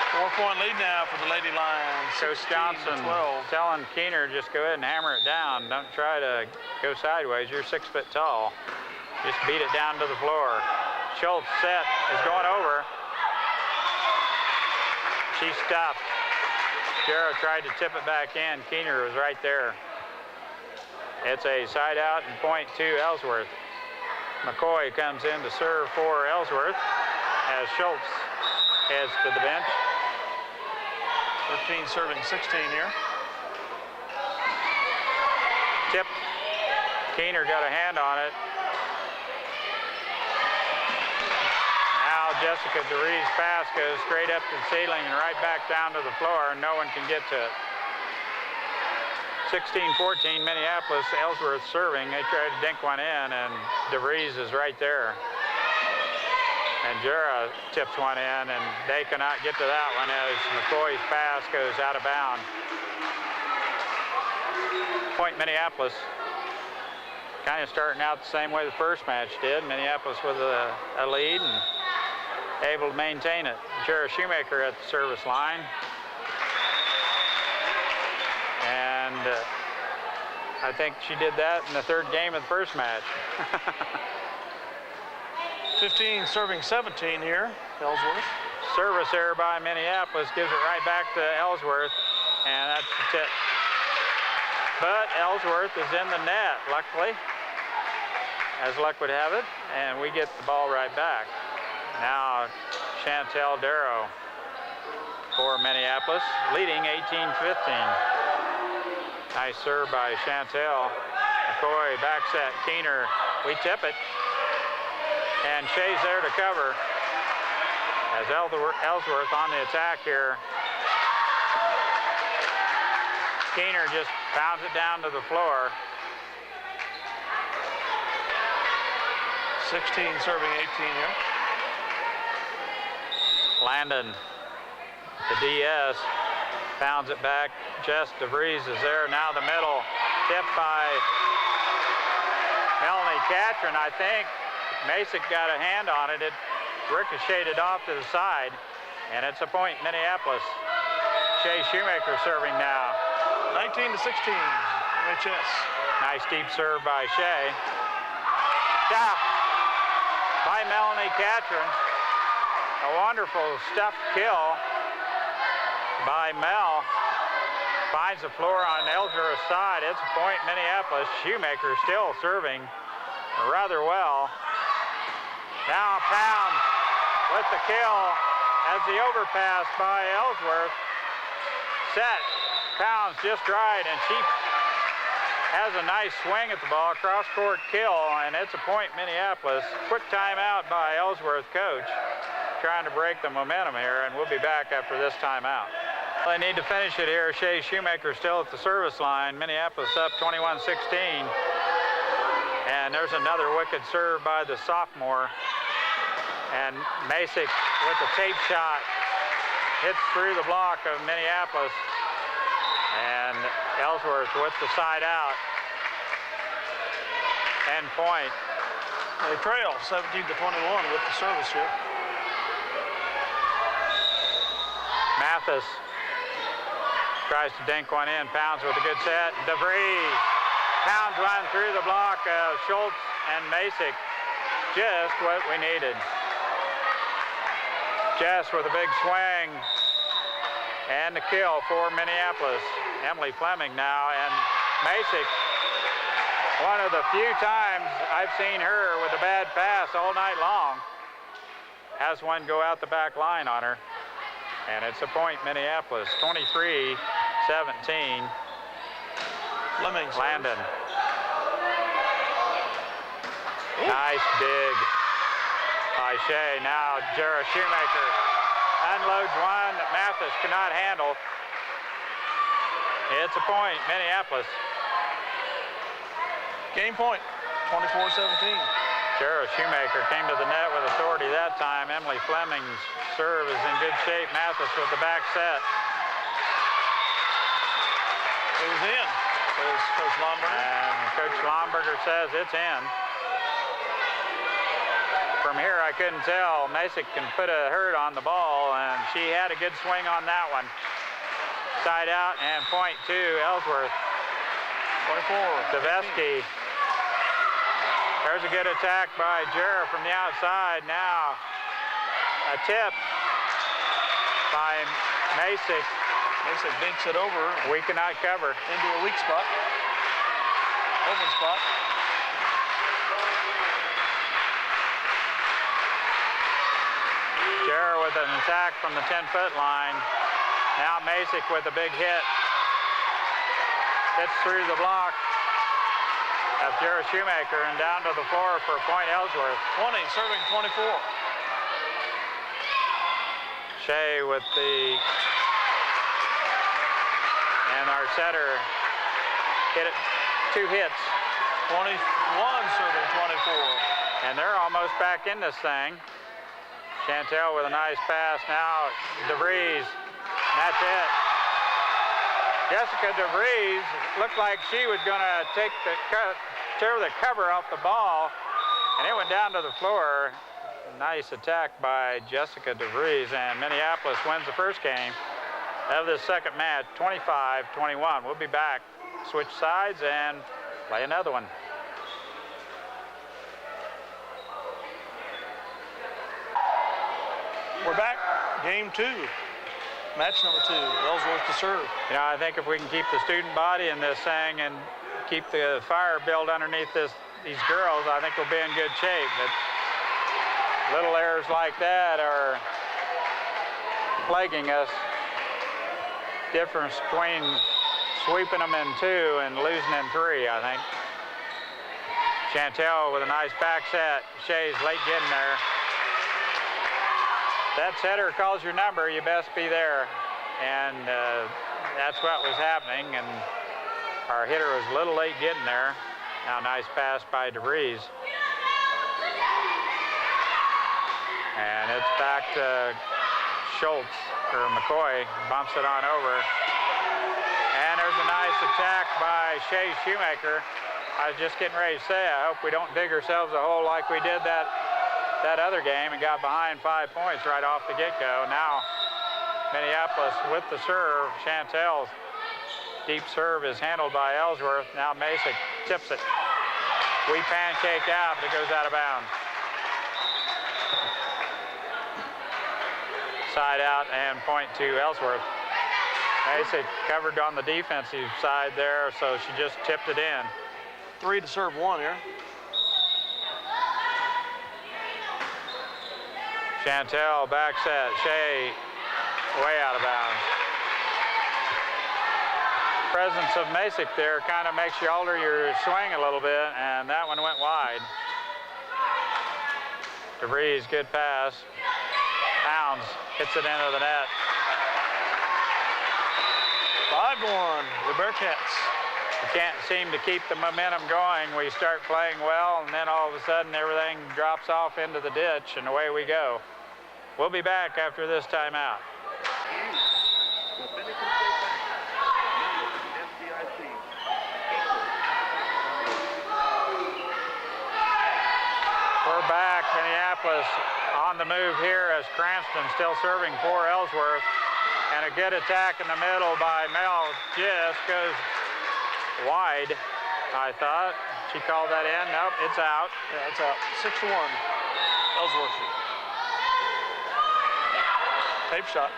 4-point lead now for the Lady Lions. Coach Johnson telling Keener, just go ahead and hammer it down. Don't try to go sideways. You're 6 foot tall. Just beat it down to the floor. Schultz set is going over. She stopped. Jarrah tried to tip it back in. Keener was right there. It's a side out and point to Ellsworth. McCoy comes in to serve for Ellsworth as Schultz heads to the bench. 13 serving 16 here. Tip. Keener got a hand on it. Now Jessica DeVries' pass goes straight up to the ceiling and right back down to the floor, and no one can get to it. 16-14 Minneapolis. Ellsworth serving. They tried to dink one in, and DeVries is right there. And Jarrah tips one in, and they cannot get to that one as McCoy's pass goes out of bounds. Point, Minneapolis. Kind of starting out the same way the first match did. Minneapolis with a lead and able to maintain it. Jarrah Shoemaker at the service line. And I think she did that in the third game of the first match. 15 serving 17 here, Ellsworth. Service error by Minneapolis gives it right back to Ellsworth, and that's the tip. But Ellsworth is in the net, luckily, as luck would have it, and we get the ball right back. Now Chantel Darrow for Minneapolis, leading 18-15. Nice serve by Chantel. McCoy back set, Keener, we tip it. And Shea's there to cover as Ellsworth on the attack here. Keener just pounds it down to the floor. 16 serving 18 here. Landon, the DS, pounds it back. Jess DeVries is there. Now the middle. Tipped by Melanie Catron, I think. Masick got a hand on it. It ricocheted off to the side. And it's a point, Minneapolis. Shea Shoemaker serving now. 19-16, MHS. Nice deep serve by Shea. Stop by Melanie Catron. A wonderful stuffed kill by Mel. Finds the floor on Ellsworth's side. It's a point, Minneapolis. Shoemaker still serving rather well. Now Pounds with the kill as the overpass by Ellsworth. Set. Pounds just right, and she has a nice swing at the ball. Cross-court kill, and it's a point, Minneapolis. Quick timeout by Ellsworth coach, trying to break the momentum here, and we'll be back after this timeout. They need to finish it here. Shea Shoemaker still at the service line. Minneapolis up 21-16. And there's another wicked serve by the sophomore. And Masick with the tape shot hits through the block of Minneapolis. And Ellsworth with the side out. 10 point. They trail 17-21 with the service here. Mathis tries to dink one in. Pounds with a good set. DeVries. Pounds run through the block of Schultz and Masick. Just what we needed. Jess with a big swing. And the kill for Minneapolis. Emily Fleming now, and Masick, one of the few times I've seen her with a bad pass all night long, has one go out the back line on her. And it's a point, Minneapolis, 23-17. Fleming. Landon. Nice dig by Shea. Now Jera Shoemaker unloads one that Mathis cannot handle. It's a point, Minneapolis. Game point, 24-17. Jera Shoemaker came to the net with authority that time. Emily Fleming's serve is in good shape. Mathis with the back set. It was in, says Coach Lomberger. And Coach Lomberger says it's in. From here, I couldn't tell. Masick can put a hurt on the ball, and she had a good swing on that one. Side out, and point to Ellsworth. 24. Tavesky. There's a good attack by Jera from the outside. Now a tip by Masick. Masick dinks it over. We cannot cover. Into a weak spot. Open spot. Jera with an attack from the 10-foot line. Now Masick with a big hit. Hits through the block of Jera Shoemaker and down to the floor for a point, Ellsworth. 20, serving 24. Shea with the, and our setter hit it, 2 hits. 21, serving 24. And they're almost back in this thing. Chantel with a nice pass. Now DeVries. That's it. Jessica DeVries looked like she was going to tear the cover off the ball, and it went down to the floor. Nice attack by Jessica DeVries, and Minneapolis wins the first game of the second match, 25-21. We'll be back, switch sides, and play another one. We're back, game 2. Match number 2, Ellsworth to serve. You know, I think if we can keep the student body in this thing and keep the fire built underneath these girls, I think we'll be in good shape. But little errors like that are plaguing us. Difference between sweeping them in 2 and losing in 3, I think. Chantel with a nice back set. Shea's late getting there. That setter calls your number, you best be there. And that's what was happening. And our hitter was a little late getting there. Now nice pass by DeVries. And it's back to Schultz, or McCoy, bumps it on over. And there's a nice attack by Shea Shoemaker. I was just getting ready to say, I hope we don't dig ourselves a hole like we did that that other game and got behind 5 points right off the get-go. Now Minneapolis with the serve. Chantel's deep serve is handled by Ellsworth. Now Masick tips it. We pancake out, but it goes out of bounds. Side out and point to Ellsworth. Masick covered on the defensive side there, so she just tipped it in. 3 to serve 1 here. Chantel back set. Shea way out of bounds. Presence of Masick there kind of makes you alter your swing a little bit, and that one went wide. DeVries, good pass. Pounds hits it into the net. 5-1, the Bearcats. We can't seem to keep the momentum going. We start playing well, and then all of a sudden everything drops off into the ditch, and away we go. We'll be back after this timeout. We're back. Minneapolis on the move here as Cranston still serving for Ellsworth. And a good attack in the middle by Mel just goes wide, I thought. She called that in. Nope, it's out. Yeah, it's out. 6-1. Ellsworth. Tape shot.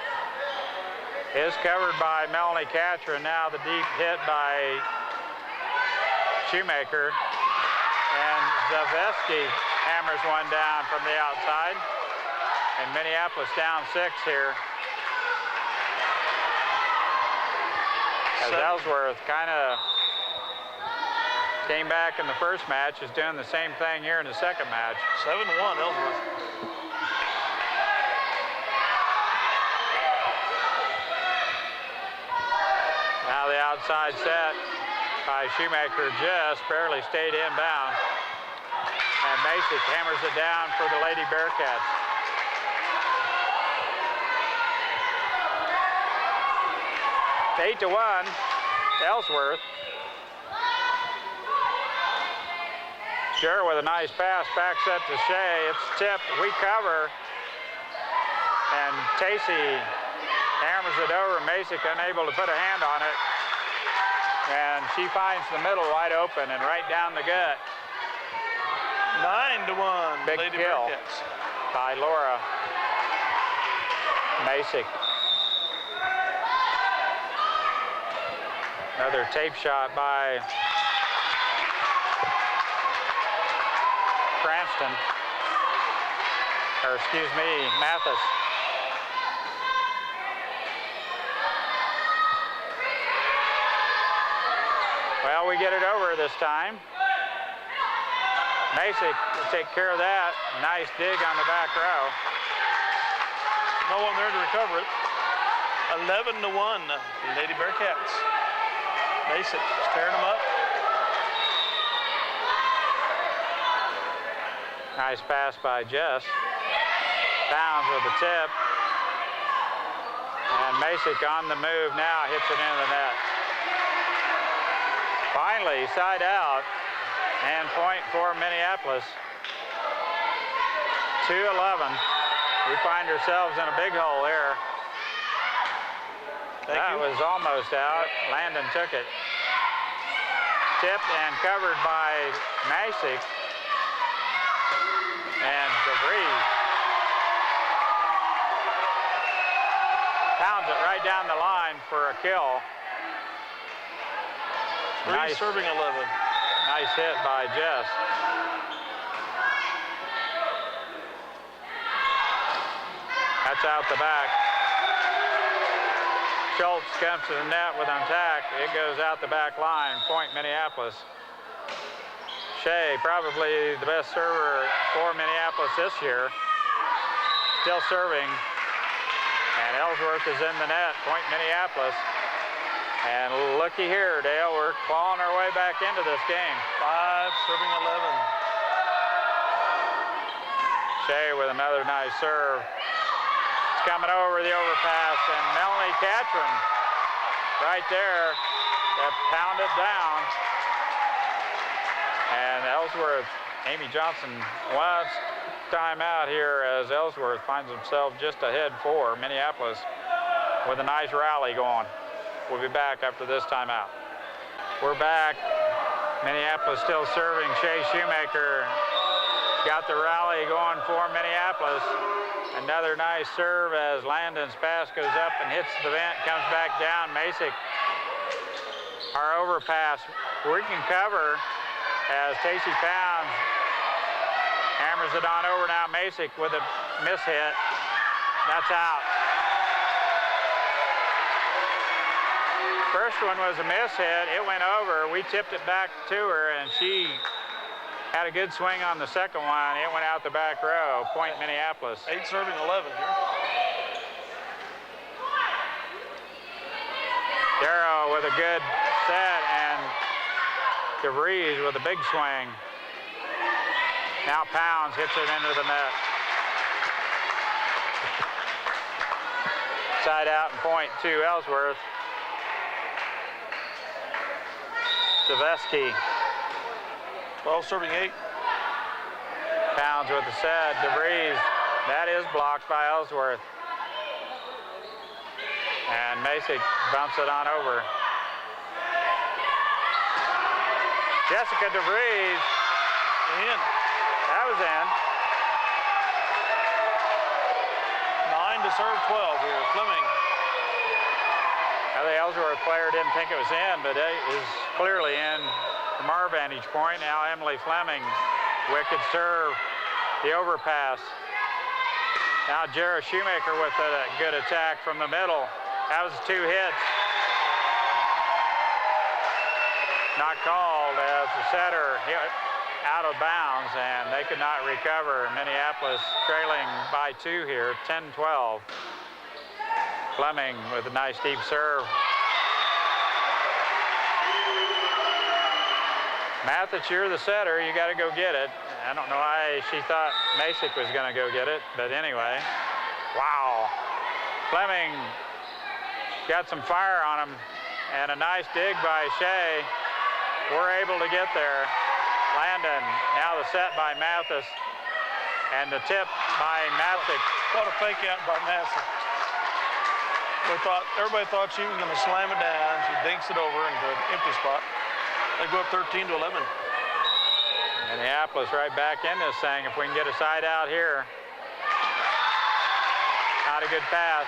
Is covered by Melanie Catcher. Now the deep hit by Shoemaker. And Zaveski hammers one down from the outside. And Minneapolis down 6 here. As Ellsworth kind of came back in the first match, is doing the same thing here in the second match. 7-1 Ellsworth. Now the outside set by Shoemaker just barely stayed inbound. And Masick hammers it down for the Lady Bearcats. It's 8-1, Ellsworth. Jarrett with a nice pass, back set to Shea. It's tipped, we cover. And Tacey hammers it over. Masick unable to put a hand on it. And she finds the middle wide open and right down the gut. 9-1, Big Lady kill Bearcats. by Laura Masick. Another tape shot by Cranston, or excuse me, Mathis. Well, we get it over this time. Masick will take care of that. Nice dig on the back row. No one there to recover it. 11-1, Lady Bearcats. Masick tearing them up. Nice pass by Jess. Downs with the tip. And Masick on the move now, hits it into the net. Finally, side out. And point for Minneapolis. 2-11. We find ourselves in a big hole here. That was almost out. Landon took it. Tipped and covered by Masick. And DeVries pounds it right down the line for a kill. Nice serving 11. Nice hit by Jess. That's out the back. Schultz comes to the net with an attack. It goes out the back line. Point Minneapolis. Shea, probably the best server for Minneapolis this year. Still serving. And Ellsworth is in the net. Point Minneapolis. And looky here, Dale, we're clawing our way back into this game. 5 serving 11. Shea with another nice serve. It's coming over the overpass, and Melanie Catron right there to pound it down. And Ellsworth Amy Johnson wants timeout here as Ellsworth finds himself just ahead for Minneapolis with a nice rally going. We'll be back after this timeout. We're back. Minneapolis still serving. Shea Shoemaker got the rally going for Minneapolis. Another nice serve as Landon's pass goes up and hits the vent, comes back down. Masick, our overpass, working cover as Casey Pounds hammers it on over now. Masick with a miss hit. That's out. First one was a miss hit. It went over. We tipped it back to her, and she had a good swing on the second one. It went out the back row. Point Minneapolis. 8 serving 11 here. Darrow with a good set, and DeVries with a big swing. Now Pounds hits it into the net. Side out and point to Ellsworth. Savesky. 12 serving 8. Pounds with the set. DeVries. That is blocked by Ellsworth. And Masick bumps it on over. Jessica DeVries. In. That was in. 9 to serve 12 here. Fleming. Now the Ellsworth player didn't think it was in, but it is clearly in from our vantage point. Now Emily Fleming, wicked serve, the overpass. Now Jarrah Shoemaker with a good attack from the middle. That was 2 hits. Not called as the setter hit out of bounds, and they could not recover. Minneapolis trailing by 2 here, 10-12. Fleming with a nice deep serve. Mathis, you're the setter. You got to go get it. I don't know why she thought Masick was going to go get it, but anyway. Wow. Fleming got some fire on him, and a nice dig by Shea. We're able to get there. Landon, now the set by Mathis, and the tip by Masick. What a fake out by Mathis. Everybody thought she was going to slam it down. She dinks it over into an empty spot. They go up 13 to 11. Minneapolis right back in this thing. If we can get a side out here. Not a good pass.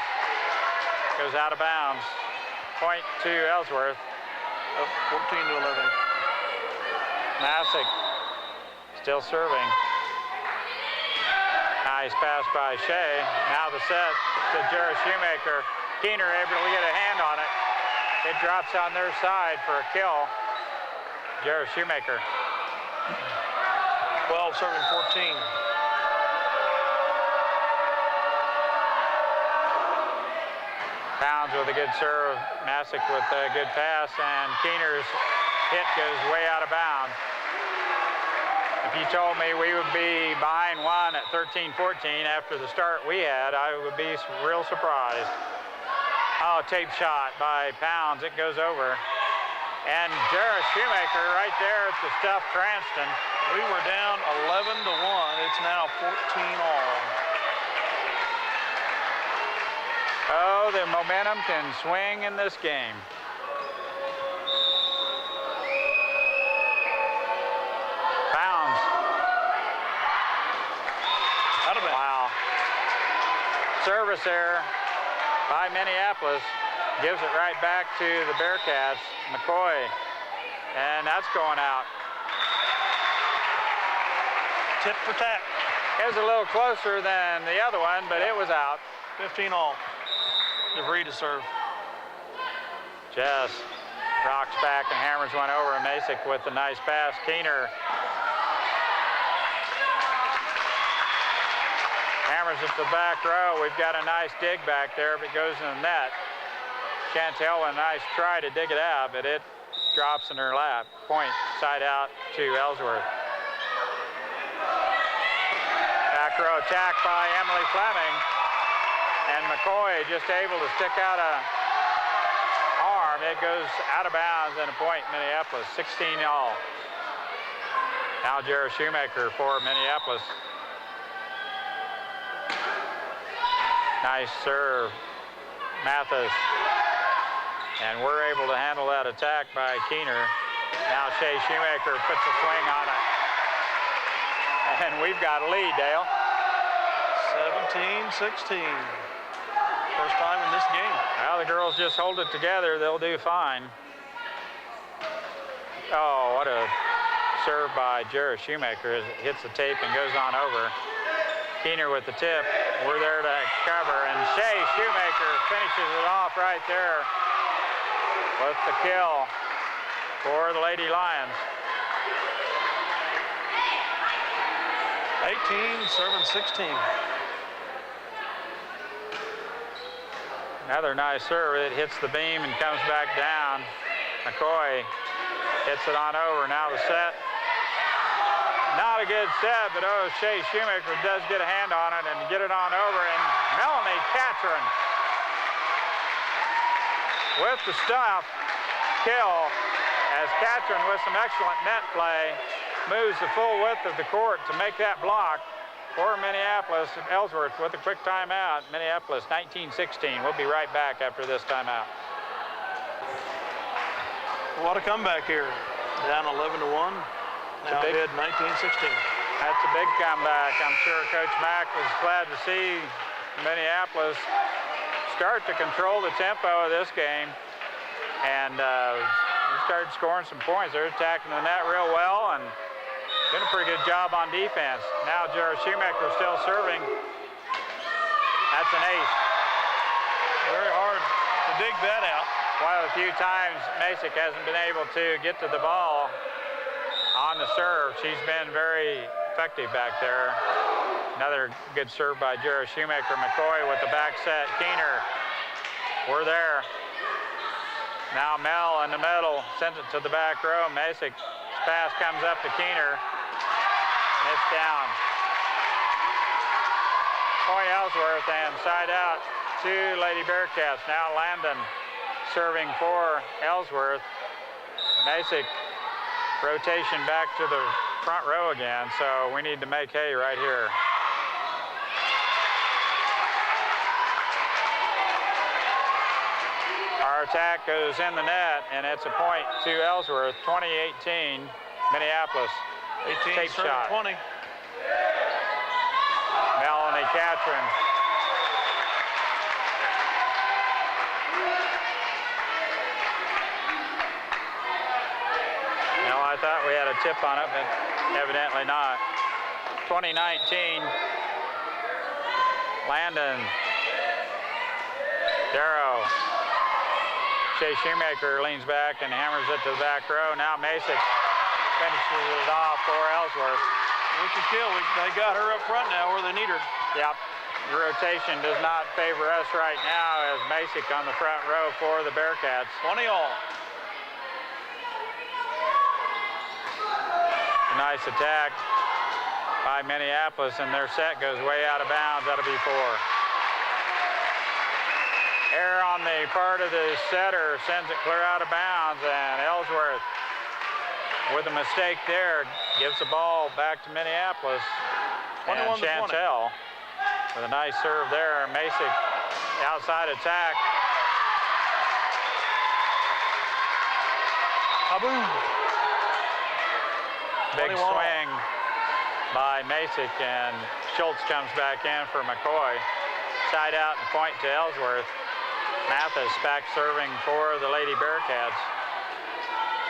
Goes out of bounds. Point to Ellsworth. Up 14 to 11. Masick still serving. Nice pass by Shea. Now the set to Jarrah Shoemaker. Keener able to get a hand on it. It drops on their side for a kill. Jarrah Shoemaker. 12 serving 14. Pounds with a good serve. Masick with a good pass, and Keener's hit goes way out of bounds. If you told me we would be behind 1 at 13-14 after the start we had, I would be real surprised. Oh, tape shot by Pounds. It goes over. And Jarrah Shoemaker right there at the stuff Cranston. We were down 11 to 1. It's now 14 all. Oh, the momentum can swing in this game. Pounds. Out of it. Wow. Service error by Minneapolis. Gives it right back to the Bearcats. McCoy. And that's going out. Tit for tat. It was a little closer than the other one, but it was out. 15 all. DeVries to serve. Jess rocks back and hammers one over. Masick with a nice pass. Keener hammers it to the back row. We've got a nice dig back there, but it goes in the net. Chantel, a nice try to dig it out, but it drops in her lap. Point side out to Ellsworth. Back row attack by Emily Fleming. And McCoy just able to stick out a arm. It goes out of bounds and a point, Minneapolis, 16 all. Now Jared Shoemaker for Minneapolis. Nice serve, Mathis. And we're able to handle that attack by Keener. Now Shea Shoemaker puts a swing on it. And we've got a lead, Dale. 17-16. First time in this game. Well, the girls just hold it together. They'll do fine. Oh, what a serve by Jared Shoemaker as it hits the tape and goes on over. Keener with the tip. We're there to cover, and Shea Shoemaker finishes it off right there with the kill for the Lady Lions. 18, serving 16. Another nice serve. It hits the beam and comes back down. McCoy hits it on over. Now the set. Not a good set, but oh, Shea Shoemaker does get a hand on it and get it on over. And Melanie Catron with the stuff kill as Catron with some excellent net play moves the full width of the court to make that block for Minneapolis. Ellsworth with a quick timeout. Minneapolis 19-16. We'll be right back after this timeout. What a comeback here. Down 11-1. Now ahead 19-16. That's a big comeback. I'm sure Coach Mack was glad to see Minneapolis start to control the tempo of this game. And we started scoring some points. They're attacking the net real well and doing a pretty good job on defense. Now Jared Shoemaker still serving. That's an ace. Very hard to dig that out. One of the few times Masick hasn't been able to get to the ball on the serve. She's been very effective back there. Another good serve by Jared Shoemaker. McCoy with the back set. Keener, we're there. Now Mel in the middle, sends it to the back row. Masick's pass comes up to Keener. And it's down. Point Ellsworth and side out to Lady Bearcats. Now Landon serving for Ellsworth. Masick rotation back to the front row again, so we need to make hay right here. Our attack goes in the net, and it's a point to Ellsworth. 20-18, Minneapolis. 18, Tape shot. 20. Melanie Catron. I thought we had a tip on it, but evidently not. 2019, Landon, Darrow, Shea Shoemaker leans back and hammers it to the back row. Now Masick finishes it off for Ellsworth. Wicked kill. They got her up front now where they need her. Yep. The rotation does not favor us right now as Masick on the front row for the Bearcats. 20 all. Nice attack by Minneapolis, and their set goes way out of bounds. That'll be 4. Error on the part of the setter sends it clear out of bounds, and Ellsworth with a mistake there gives the ball back to Minneapolis. And Chantel with a nice serve there. Masick outside attack. Kaboom! Big swing by Masick, and Schultz comes back in for McCoy. Side out and point to Ellsworth. Mathis back serving for the Lady Bearcats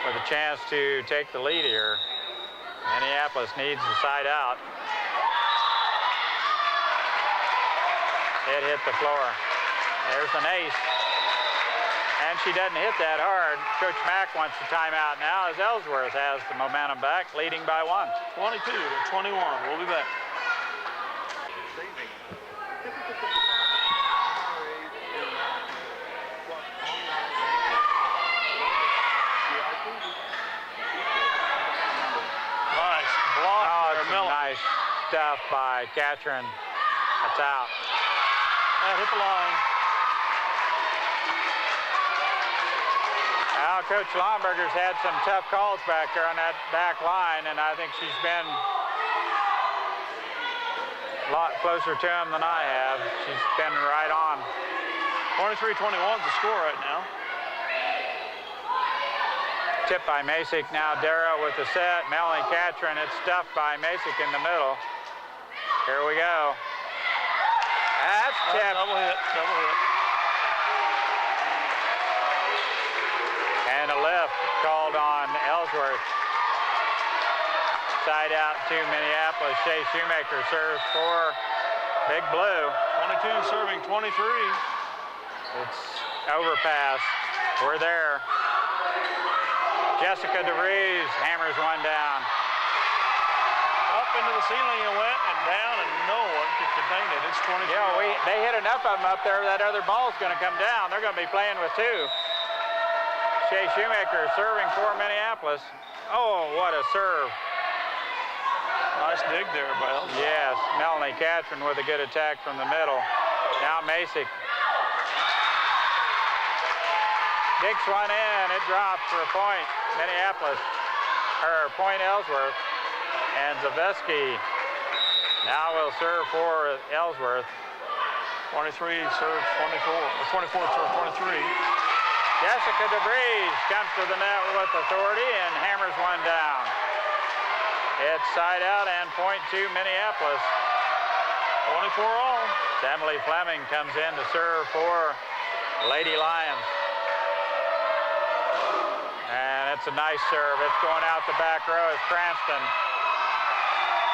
with a chance to take the lead here. Minneapolis needs the side out. It hit the floor. There's an ace. And she doesn't hit that hard. Coach Mack wants the timeout now as Ellsworth has the momentum back, leading by 1. 22 to 21. We'll be back. Saving. Typical IRAs plus online Nice block. Oh, there, it's Miller. nice stuff by Catron. That's out. That hit the line. Well, Well, Coach Lomberger's had some tough calls back there on that back line, and I think she's been a lot closer to him than I have. She's been right on. 23-21 is the score right now. Tipped by Masick. Now Darrow with the set. Melanie Catron. It's stuffed by Masick in the middle. Here we go. That's tipped. Double hit. And a lift called on Ellsworth. Side out to Minneapolis. Shea Shoemaker serves for Big Blue. 22 serving 23. It's overpass. We're there. Jessica DeVries hammers one down. Up into the ceiling it went and down, and no one could contain it. It's 23. Yeah, they hit enough of them up there. That other ball's going to come down. They're going to be playing with two. Shea Shoemaker serving for Minneapolis. Oh, what a serve. Nice dig there by Ellsworth. Yes, Melanie Catron with a good attack from the middle. Now Masick. Digs one in. It drops for a point. Minneapolis, or point Ellsworth. And Zaveski now will serve for Ellsworth. 23 serves 24, or 24 serves 23. Jessica DeVries comes to the net with authority and hammers one down. It's side out and point to Minneapolis. 24 all. Emily Fleming comes in to serve for Lady Lions. And it's a nice serve. It's going out the back row as Cranston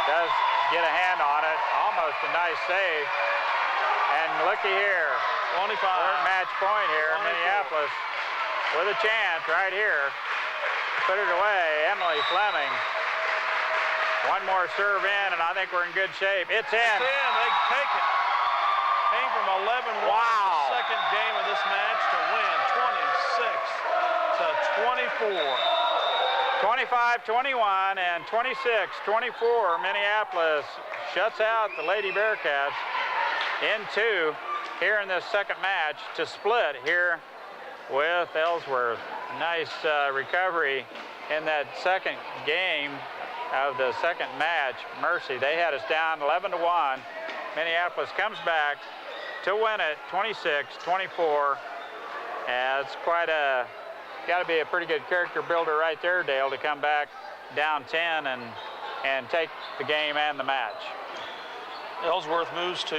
does get a hand on it. Almost a nice save. And looky here. 25. We're at match point here. 24. Minneapolis with a chance right here. Put it away. Emily Fleming. One more serve in, and I think we're in good shape. It's in. It's in. They take it. Came from 11-1 in the second game of this match to win 26-24. 25-21 and 26-24. Minneapolis shuts out the Lady Bearcats in two here in this second match to split here with Ellsworth. Nice recovery in that second game of the second match. Mercy, they had us down 11-1. Minneapolis comes back to win it 26-24. And it's quite a, got to be a pretty good character builder right there, Dale, to come back down 10 and take the game and the match. Ellsworth moves to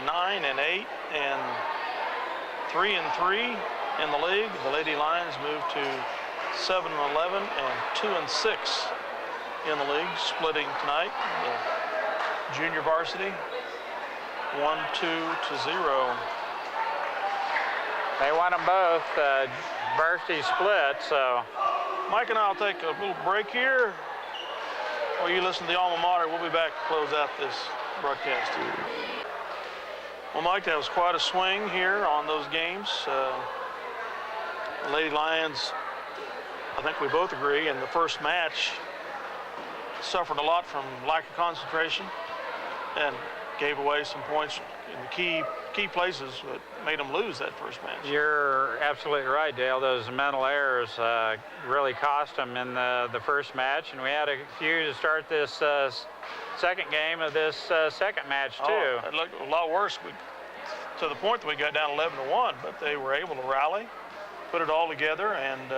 9-8 and 3-3 in the league. The Lady Lions move to 7-11 and 2-6 in the league, splitting tonight. The junior varsity 1-2-0. They won them both. Varsity split, so. Mike and I will take a little break here. While you listen to the alma mater, we'll be back to close out this broadcast. Well, Mike, that was quite a swing here on those games. Lady Lions, I think we both agree, in the first match suffered a lot from lack of concentration and gave away some points in the key places that made them lose that first match. You're absolutely right, Dale. Those mental errors really cost them in the first match, and we had a few to start this second game of this second match too. Oh, it looked a lot worse. To the point that we got down 11-1, but they were able to rally, put it all together, and